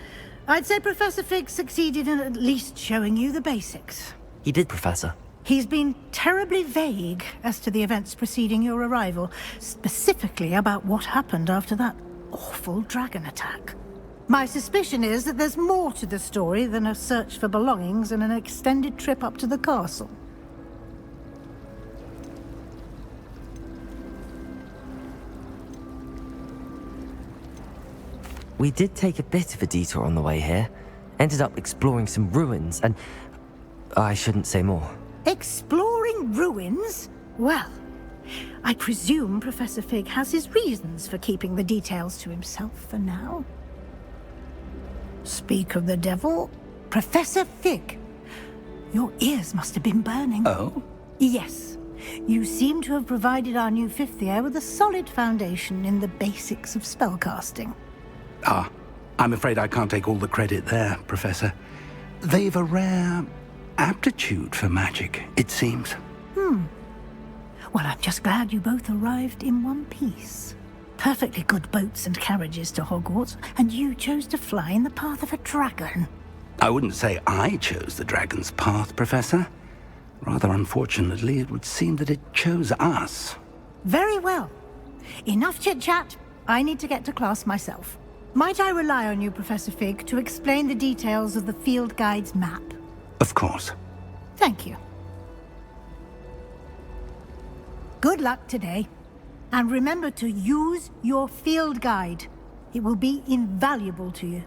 I'd say Professor Fig succeeded in at least showing you the basics. He did, Professor. He's been terribly vague as to the events preceding your arrival, specifically about what happened after that awful dragon attack. My suspicion is that there's more to the story than a search for belongings and an extended trip up to the castle. We did take a bit of a detour on the way here. Ended up exploring some ruins and... I shouldn't say more. Exploring ruins? Well, I presume Professor Fig has his reasons for keeping the details to himself for now. Speak of the devil, Professor Fig. Your ears must have been burning. Oh? Yes. You seem to have provided our new fifth year with a solid foundation in the basics of spellcasting. Ah, I'm afraid I can't take all the credit there, Professor. They've a rare aptitude for magic, it seems. Well, I'm just glad you both arrived in one piece. perfectly good boats and carriages to Hogwarts, and you chose to fly in the path of a dragon. I wouldn't say I chose the dragon's path, Professor. Rather unfortunately, it would seem that it chose us. Very well. Enough chit-chat. I need to get to class myself. Might I rely on you, Professor Fig, to explain the details of the field guide's map? Of course. Thank you. Good luck today. And remember to use your field guide. It will be invaluable to you.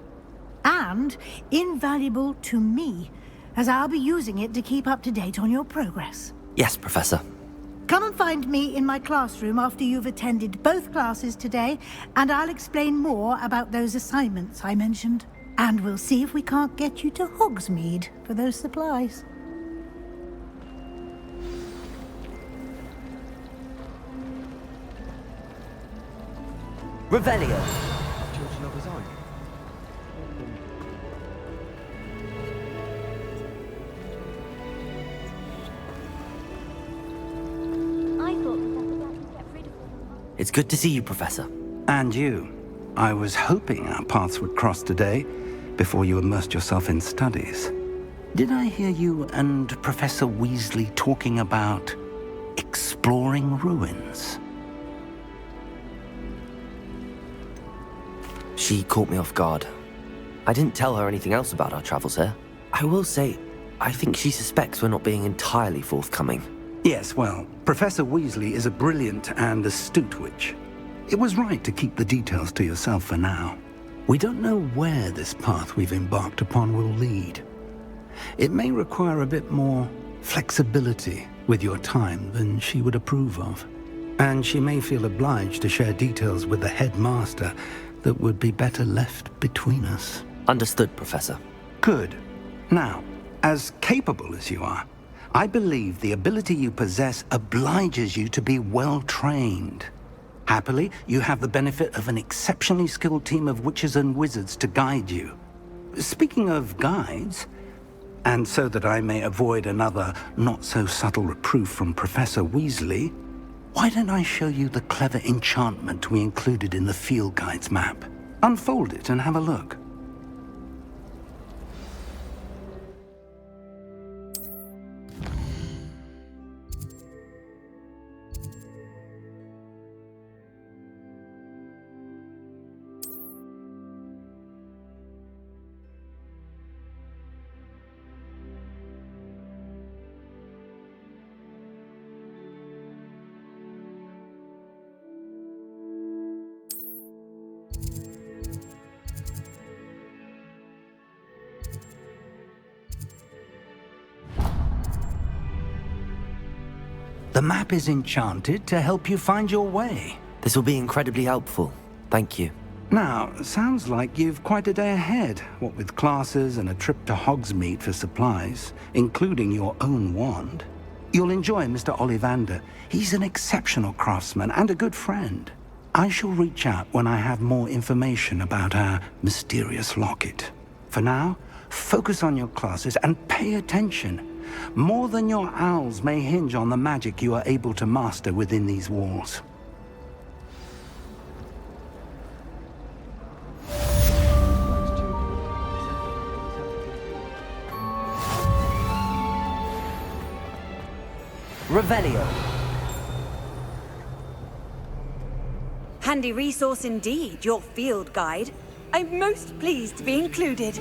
And invaluable to me, as I'll be using it to keep up to date on your progress. Yes, Professor. Come and find me in my classroom after you've attended both classes today, and I'll explain more about those assignments I mentioned. And we'll see if we can't get you to Hogsmeade for those supplies. Revelio. Children of his own. I thought Professor Black would get rid of all of us. It's good to see you, Professor. And you. I was hoping our paths would cross today, before you immersed yourself in studies. Did I hear you and Professor Weasley talking about exploring ruins? She caught me off guard. I didn't tell her anything else about our travels here. I will say, I think she suspects we're not being entirely forthcoming. Yes, well, Professor Weasley is a brilliant and astute witch. It was right to keep the details to yourself for now. We don't know where this path we've embarked upon will lead. It may require a bit more flexibility with your time than she would approve of. And she may feel obliged to share details with the headmaster that would be better left between us. Understood, Professor. Good. Now, as capable as you are, I believe the ability you possess obliges you to be well-trained. Happily, you have the benefit of an exceptionally skilled team of witches and wizards to guide you. Speaking of guides, and so that I may avoid another not-so-subtle reproof from Professor Weasley, why don't I show you the clever enchantment we included in the field guide's map? Unfold it and have a look. The map is enchanted to help you find your way. This will be incredibly helpful. Thank you. Now, sounds like you've quite a day ahead, what with classes and a trip to Hogsmeade for supplies, including your own wand. You'll enjoy Mr. Ollivander. He's an exceptional craftsman and a good friend. I shall reach out when I have more information about our mysterious locket. For now, focus on your classes and pay attention. More than your owls may hinge on the magic you are able to master within these walls. Revelio. Handy resource indeed, your field guide. I'm most pleased to be included.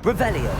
Revelio.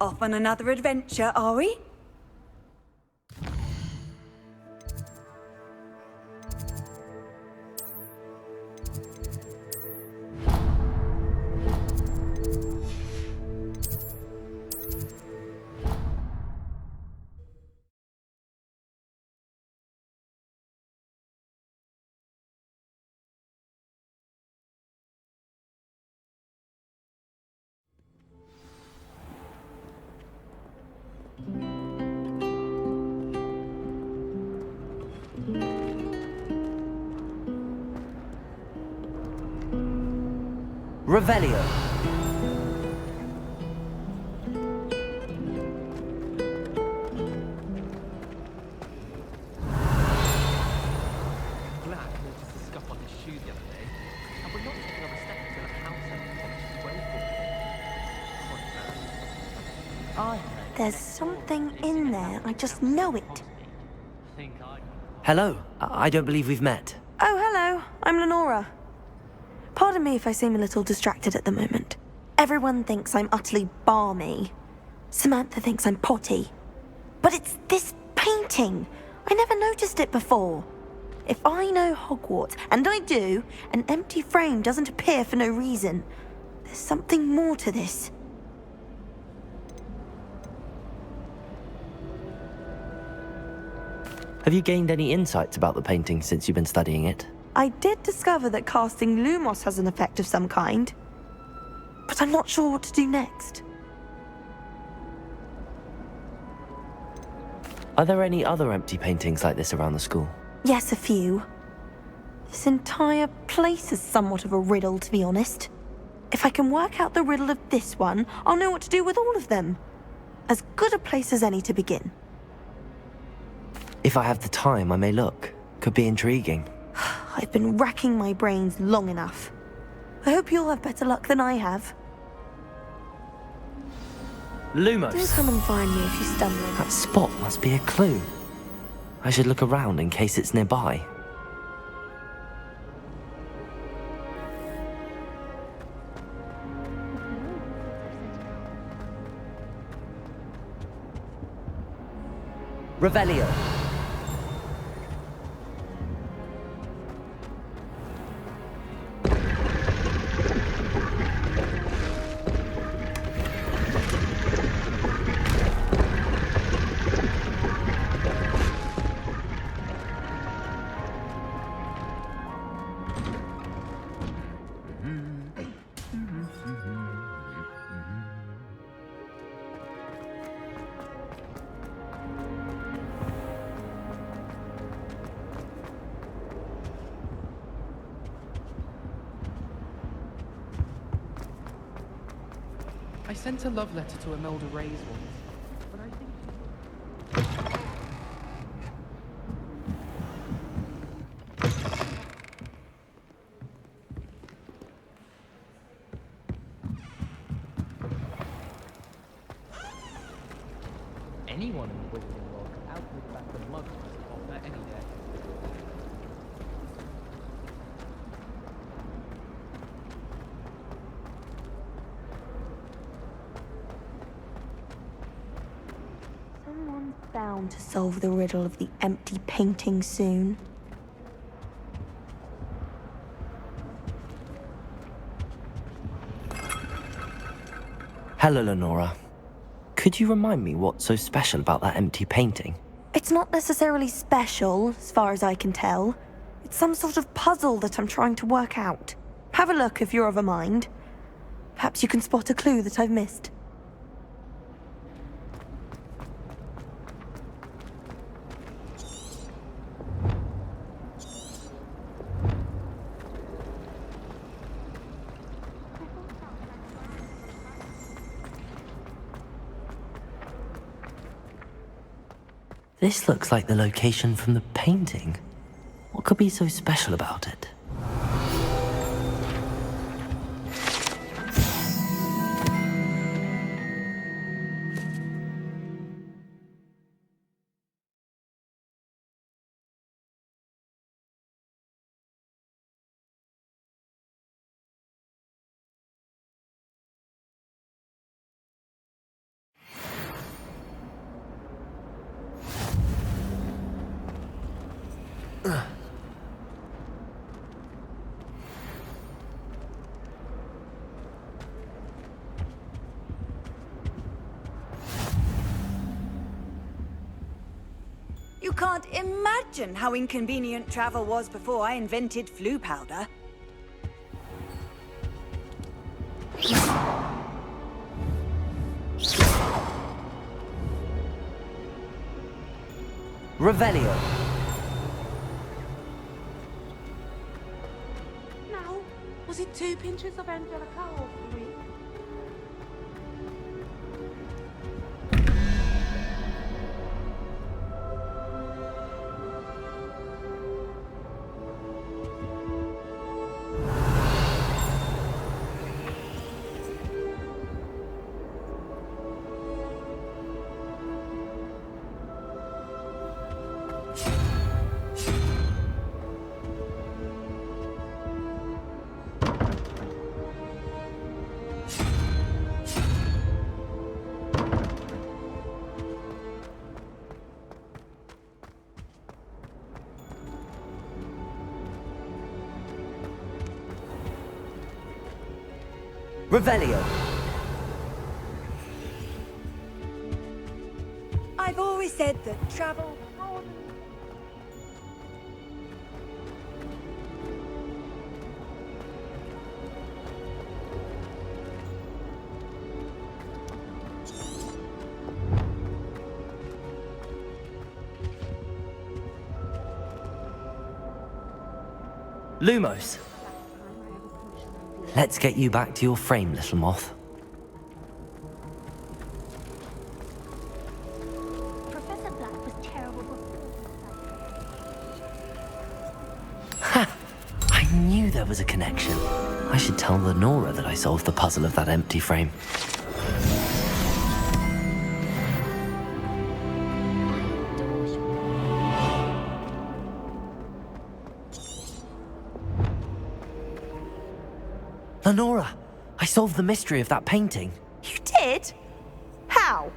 Off on another adventure, are we? Revelio. Glad I noticed the scuff on his shoe the other day. And we're not taking another step until a counselor polishes well for it. There's something in there. I just know it. Hello. I don't believe we've met. Oh, hello. I'm Lenora. Pardon me if I seem a little distracted at the moment. Everyone thinks I'm utterly balmy. Samantha thinks I'm potty. But it's this painting. I never noticed it before. If I know Hogwarts, and I do, an empty frame doesn't appear for no reason. There's something more to this. Have you gained any insights about the painting since you've been studying it? I did discover that casting Lumos has an effect of some kind. But I'm not sure what to do next. Are there any other empty paintings like this around the school? Yes, a few. This entire place is somewhat of a riddle, to be honest. If I can work out the riddle of this one, I'll know what to do with all of them. As good a place as any to begin. If I have the time, I may look. Could be intriguing. I've been racking my brains long enough. I hope you'll have better luck than I have. Lumos. Do come and find me if you stumble. That spot must be a clue. I should look around in case it's nearby. Revelio. I sent a love letter to Imelda Reyes once, but I think... Anyone in the wizarding world could outwit back the muggles of that any day. Someone's Bound to solve the riddle of the empty painting soon. Hello, Lenora. Could you remind me what's so special about that empty painting? It's not necessarily special, as far as I can tell. It's some sort of puzzle that I'm trying to work out. Have a look if you're of a mind. Perhaps you can spot a clue that I've missed. This looks like the location from the painting. What could be so special about it? You can't imagine how inconvenient travel was before I invented flu powder. Revelio. Now, was it 2 pinches of Angelica or 3? Revelio. I've always said that travel... Lumos. Let's get you back to your frame, little moth. Professor Black was terrible Ha! I knew there was a connection. I should tell Lenora that I solved the puzzle of that empty frame. Lenora, I solved the mystery of that painting. You did? How?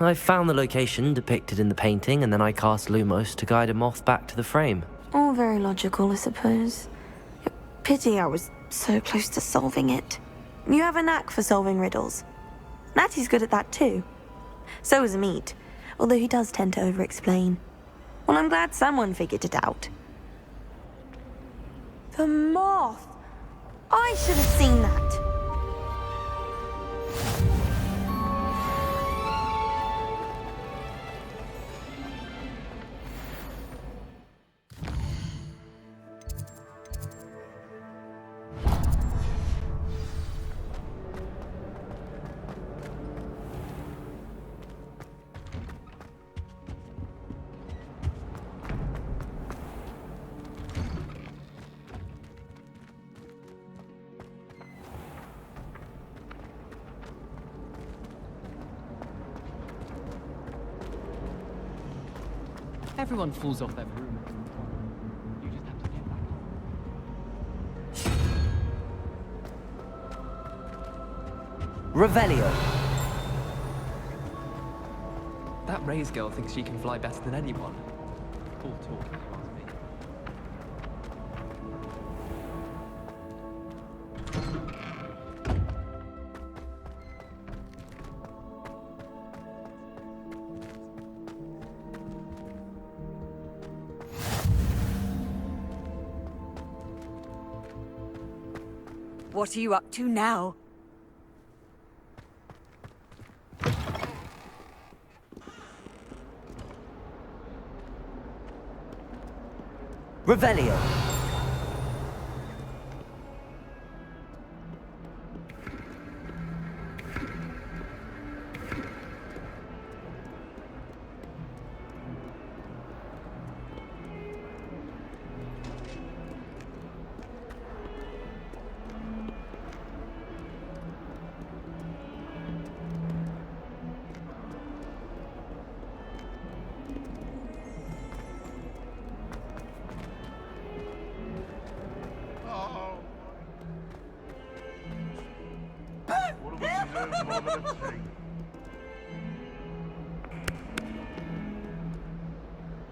I found the location depicted in the painting, and then I cast Lumos to guide a moth back to the frame. All very logical, I suppose. Pity I was so close to solving it. You have a knack for solving riddles. Natty's good at that too. So is Meat, although he does tend to over-explain. Well, I'm glad someone figured it out. The moth! I should have seen that. Everyone falls off their broom. You just have to get back on. Revelio. That Ray's girl thinks she can fly better than anyone. All talk, if you ask me. What are you up to now? Revelio.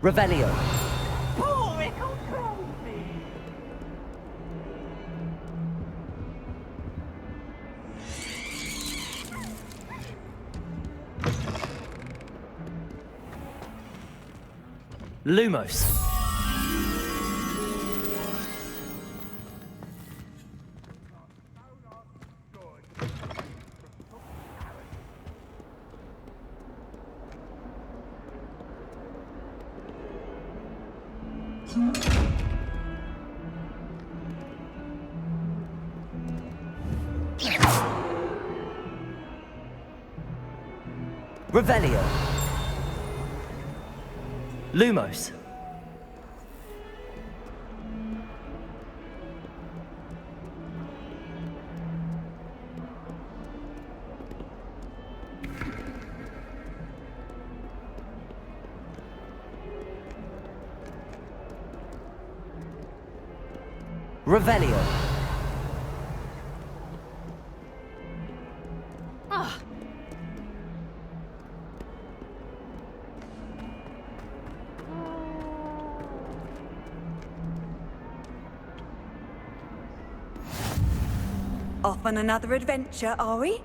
Revelio. Lumos. Revelio. Lumos. Revelio. Ah. Off on another adventure, are we?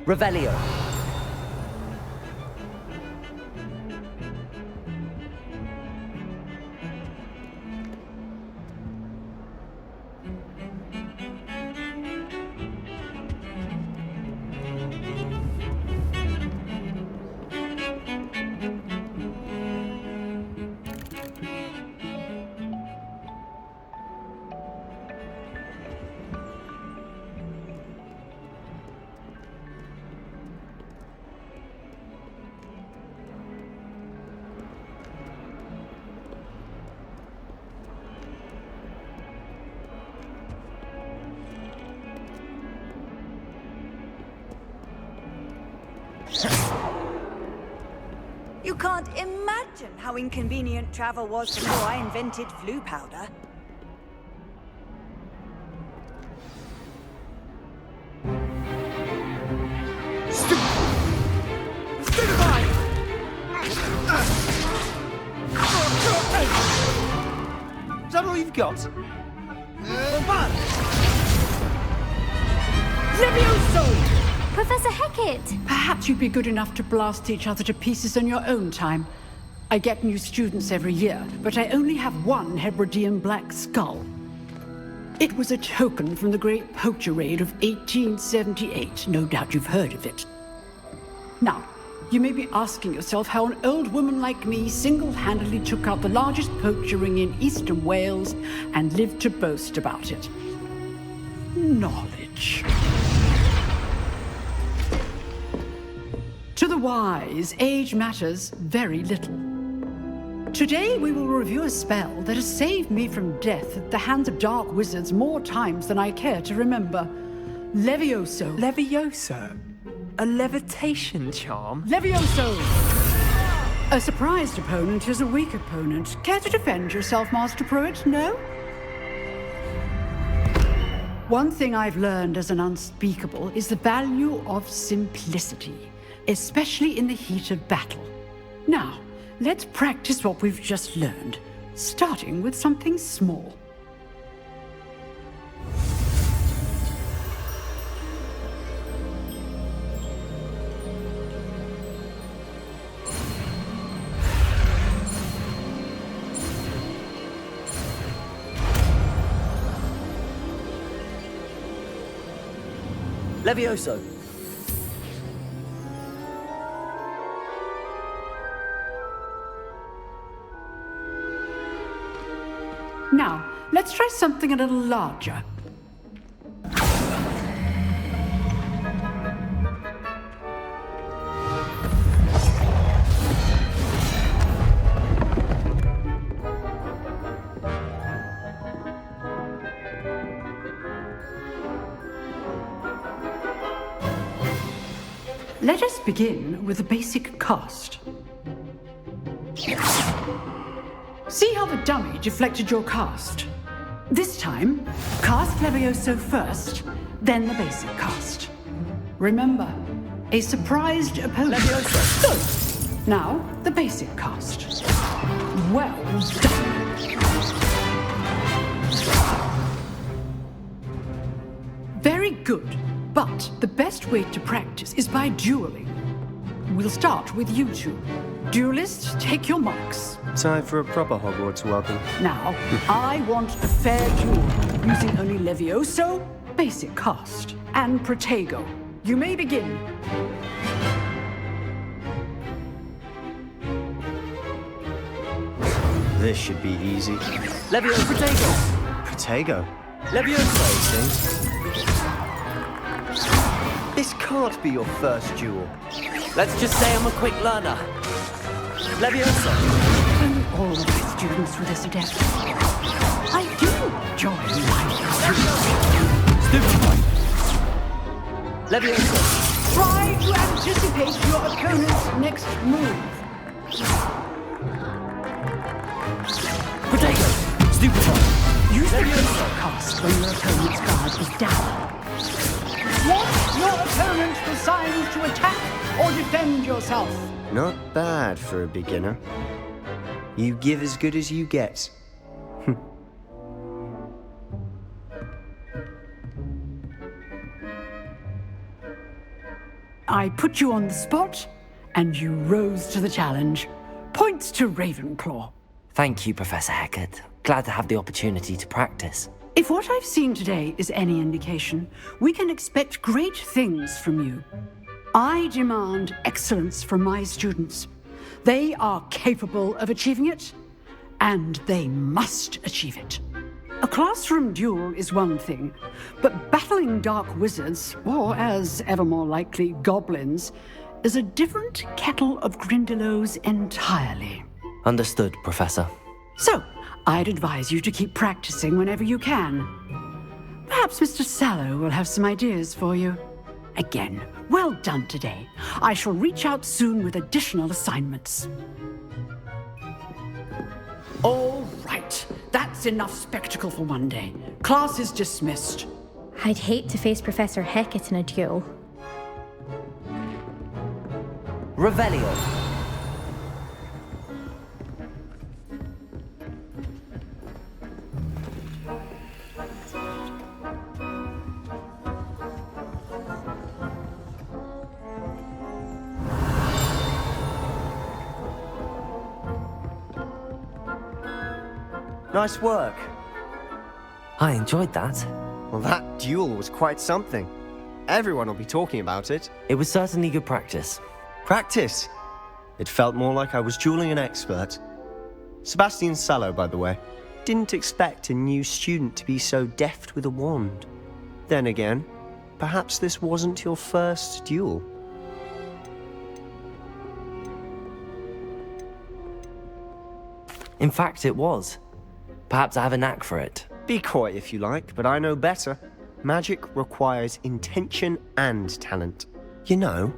Revelio. You can't imagine how inconvenient travel was before I invented flu powder. Is that all you've got? Levioso! Professor Hecat! Perhaps you'd be good enough to blast each other to pieces in your own time. I get new students every year, but I only have one Hebridean black skull. It was a token from the Great Poacher Raid of 1878. No doubt you've heard of it. Now, you may be asking yourself how an old woman like me single-handedly took out the largest poacher ring in eastern Wales and lived to boast about it. Knowledge. To the wise, age matters very little. Today we will review a spell that has saved me from death at the hands of dark wizards more times than I care to remember. Levioso. Levioso? A levitation charm? Levioso! A surprised opponent is a weak opponent. Care to defend yourself, Master Pruitt? No? One thing I've learned as an unspeakable is the value of simplicity, especially in the heat of battle. Now, let's practice what we've just learned, starting with something small. Levioso! Now, let's try something a little larger. Let us begin with the basic cast. See how the dummy deflected your cast? This time, cast Levioso first, then the basic cast. Remember, a surprised opponent. Levioso. Good. Now, the basic cast. Well done. Very good. But the best way to practice is by dueling. We'll start with you two. Duelists, take your marks. Time for a proper Hogwarts welcome. Now, I want a fair duel, using only Levioso, basic cast, and Protego. You may begin. This should be easy. Levioso! Protego! Protego? Levioso! This can't be your first duel. Let's just say I'm a quick learner. Levioso! And all of my students were this adept. I do enjoy life. Stupid! Levioso! Try to anticipate your opponent's next move. Protego! Stupid! Use the Levioso cast when your opponent's guard is down. Want your opponent assigned to attack or defend yourself? Not bad for a beginner. You give as good as you get. I put you on the spot, and you rose to the challenge. Points to Ravenclaw. Thank you, Professor Hecat. Glad to have the opportunity to practice. If what I've seen today is any indication, we can expect great things from you. I demand excellence from my students. They are capable of achieving it, and they must achieve it. A classroom duel is one thing, but battling dark wizards, or as ever more likely, goblins, is a different kettle of Grindylows entirely. Understood, Professor. So, I'd advise you to keep practicing whenever you can. Perhaps Mr. Sallow will have some ideas for you. Again, well done today. I shall reach out soon with additional assignments. All right, that's enough spectacle for one day. Class is dismissed. I'd hate to face Professor Hecat in a duel. Revelio. Nice work. I enjoyed that. Well, that duel was quite something. Everyone will be talking about it. It was certainly good practice. Practice? It felt more like I was dueling an expert. Sebastian Sallow, by the way. Didn't expect a new student to be so deft with a wand. Then again, perhaps this wasn't your first duel. In fact, it was. Perhaps I have a knack for it. Be coy if you like, but I know better. magic requires intention and talent. You know,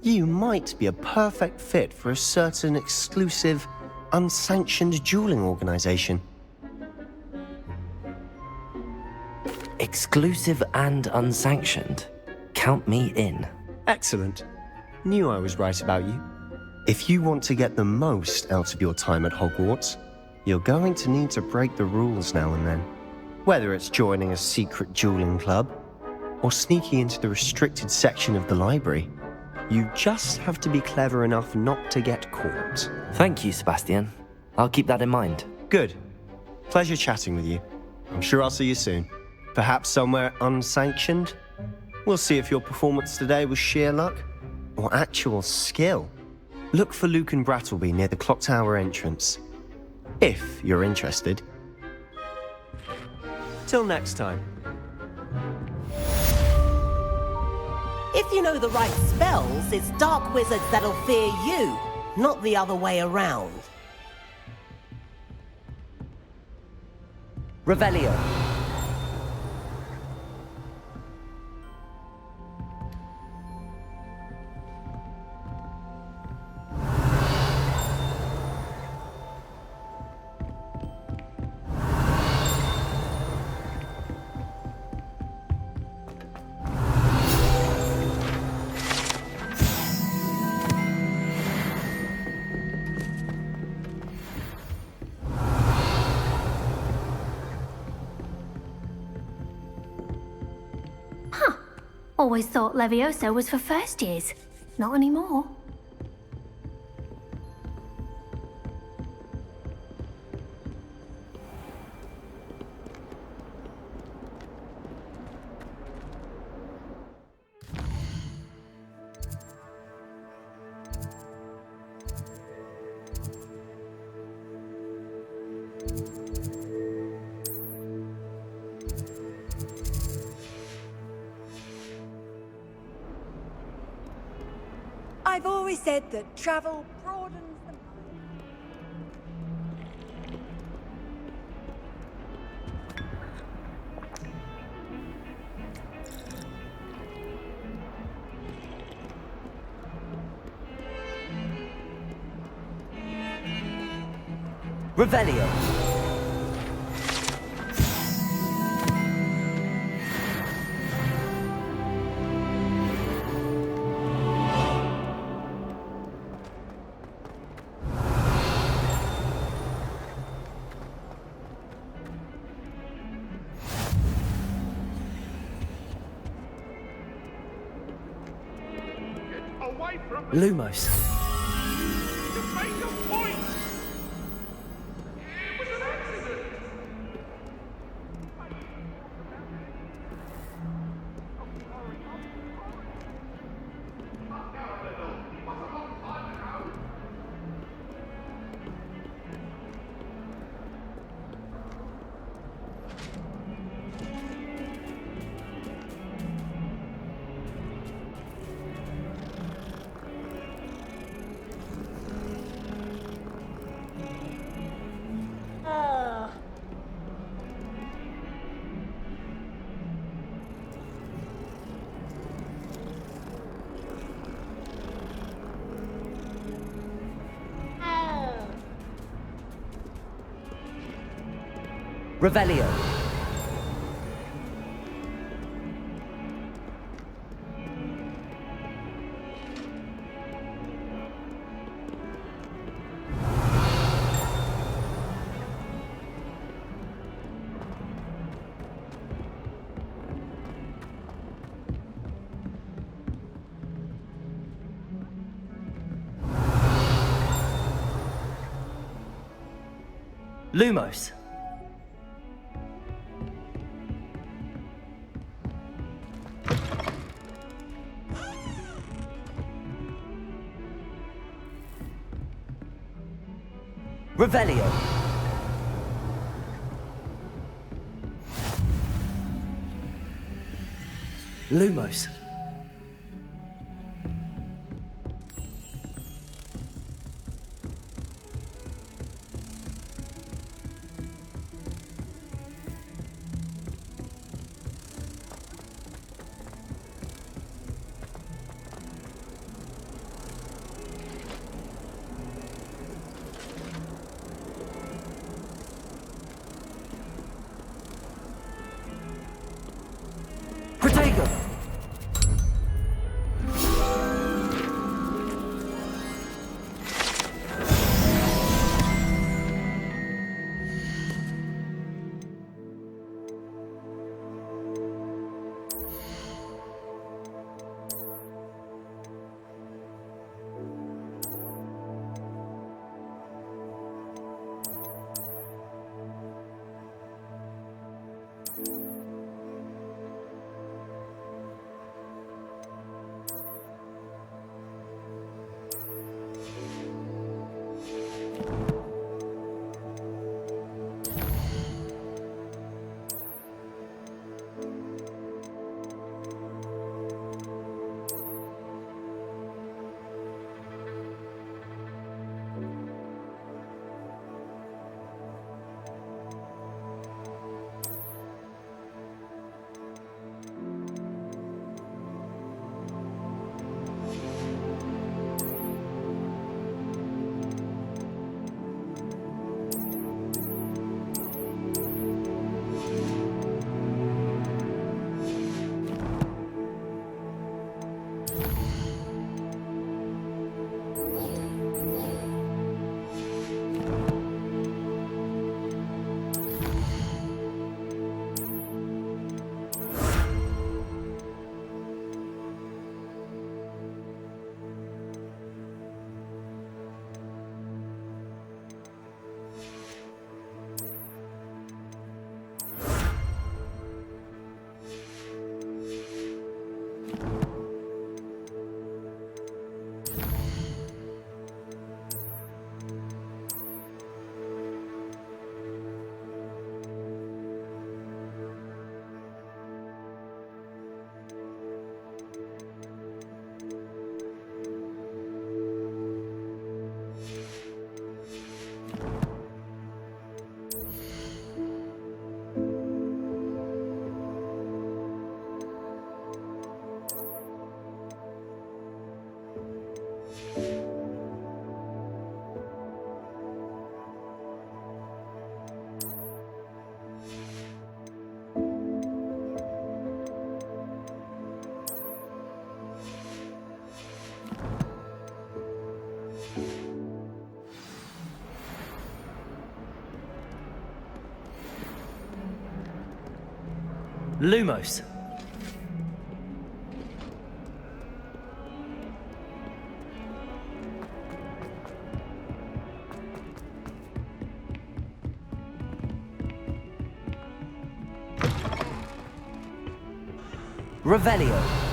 you might be a perfect fit for a certain exclusive, unsanctioned dueling organization. Exclusive and unsanctioned? Count me in. Excellent. Knew I was right about you. If you want to get the most out of your time at Hogwarts, you're going to need to break the rules now and then. Whether it's joining a secret dueling club, or sneaking into the restricted section of the library, you just have to be clever enough not to get caught. Thank you, Sebastian. I'll keep that in mind. Good. Pleasure chatting with you. I'm sure I'll see you soon. Perhaps somewhere unsanctioned? We'll see if your performance today was sheer luck or actual skill. Look for Luke and Brattleby near the clock tower entrance, if you're interested. Till next time. If you know the right spells, it's dark wizards that'll fear you, not the other way around. Revelio. Always thought Levioso was for first years. Not anymore. I've always said that travel broadens the Revelio. Lumos. Revelio. Lumos. Revelio. Lumos. go. Lumos. Revelio.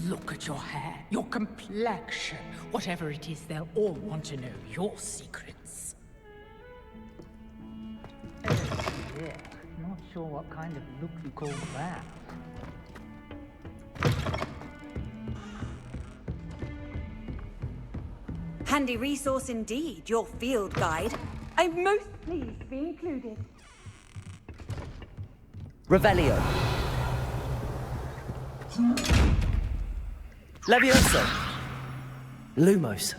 Look at your hair, your complexion. Whatever it is, they'll all want to know your secrets. Oh dear, not sure what kind of look you call that. Handy resource indeed, your field guide. I'm most pleased to be included. Revelio. Levioso. Lumos.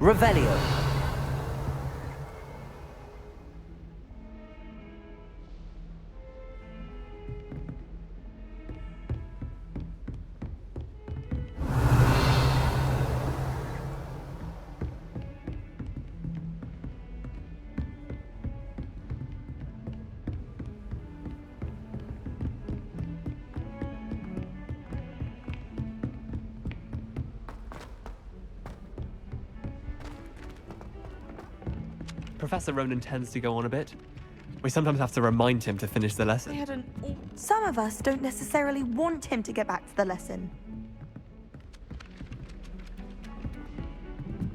Revelio. Professor Ronan tends to go on a bit. We sometimes have to remind him to finish the lesson. Some of us don't necessarily want him to get back to the lesson.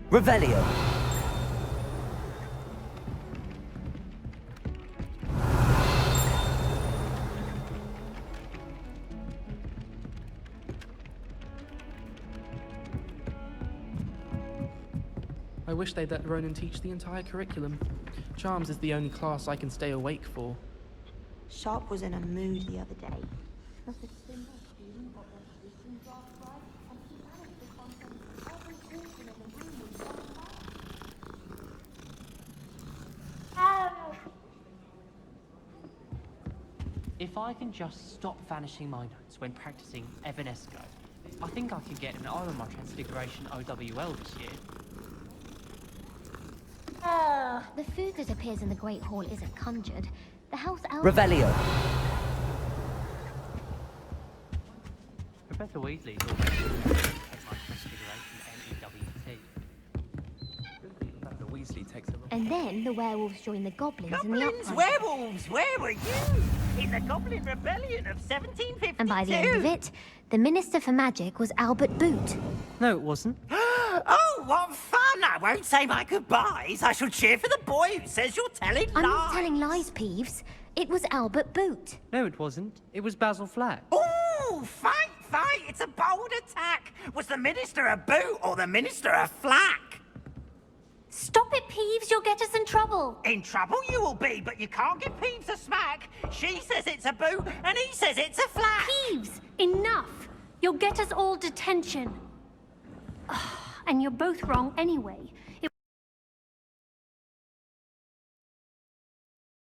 Revelio. I wish they'd let Ronan teach the entire curriculum. Charms is the only class I can stay awake for. Sharp was in a mood the other day. If I can just stop vanishing my notes when practicing Evanesco, I think I can get an Armor Transfiguration OWL this year. The food that appears in the Great Hall isn't conjured. The house elf... Revelio. Professor Weasley is already takes my Transfiguration MEWT. Professor Weasley takes a... And then the werewolves join the goblins in the Goblins, uprising. werewolves, where were you? In the Goblin Rebellion of 1752. And by the end of it, the Minister for Magic was Albert Boot. No, it wasn't. Oh, what fun! I won't say my goodbyes. I shall cheer for the boy who says you're telling lies. I'm not telling lies, Peeves. It was Albert Boot. No, it wasn't. It was Basil Flack. Ooh, fight! It's a bold attack. Was the Minister a boot or the Minister a flack? Stop it, Peeves. You'll get us in trouble. In trouble you will be, but you can't give Peeves a smack. She says it's a boot, and he says it's a flack. Peeves, enough. You'll get us all detention. And you're both wrong anyway.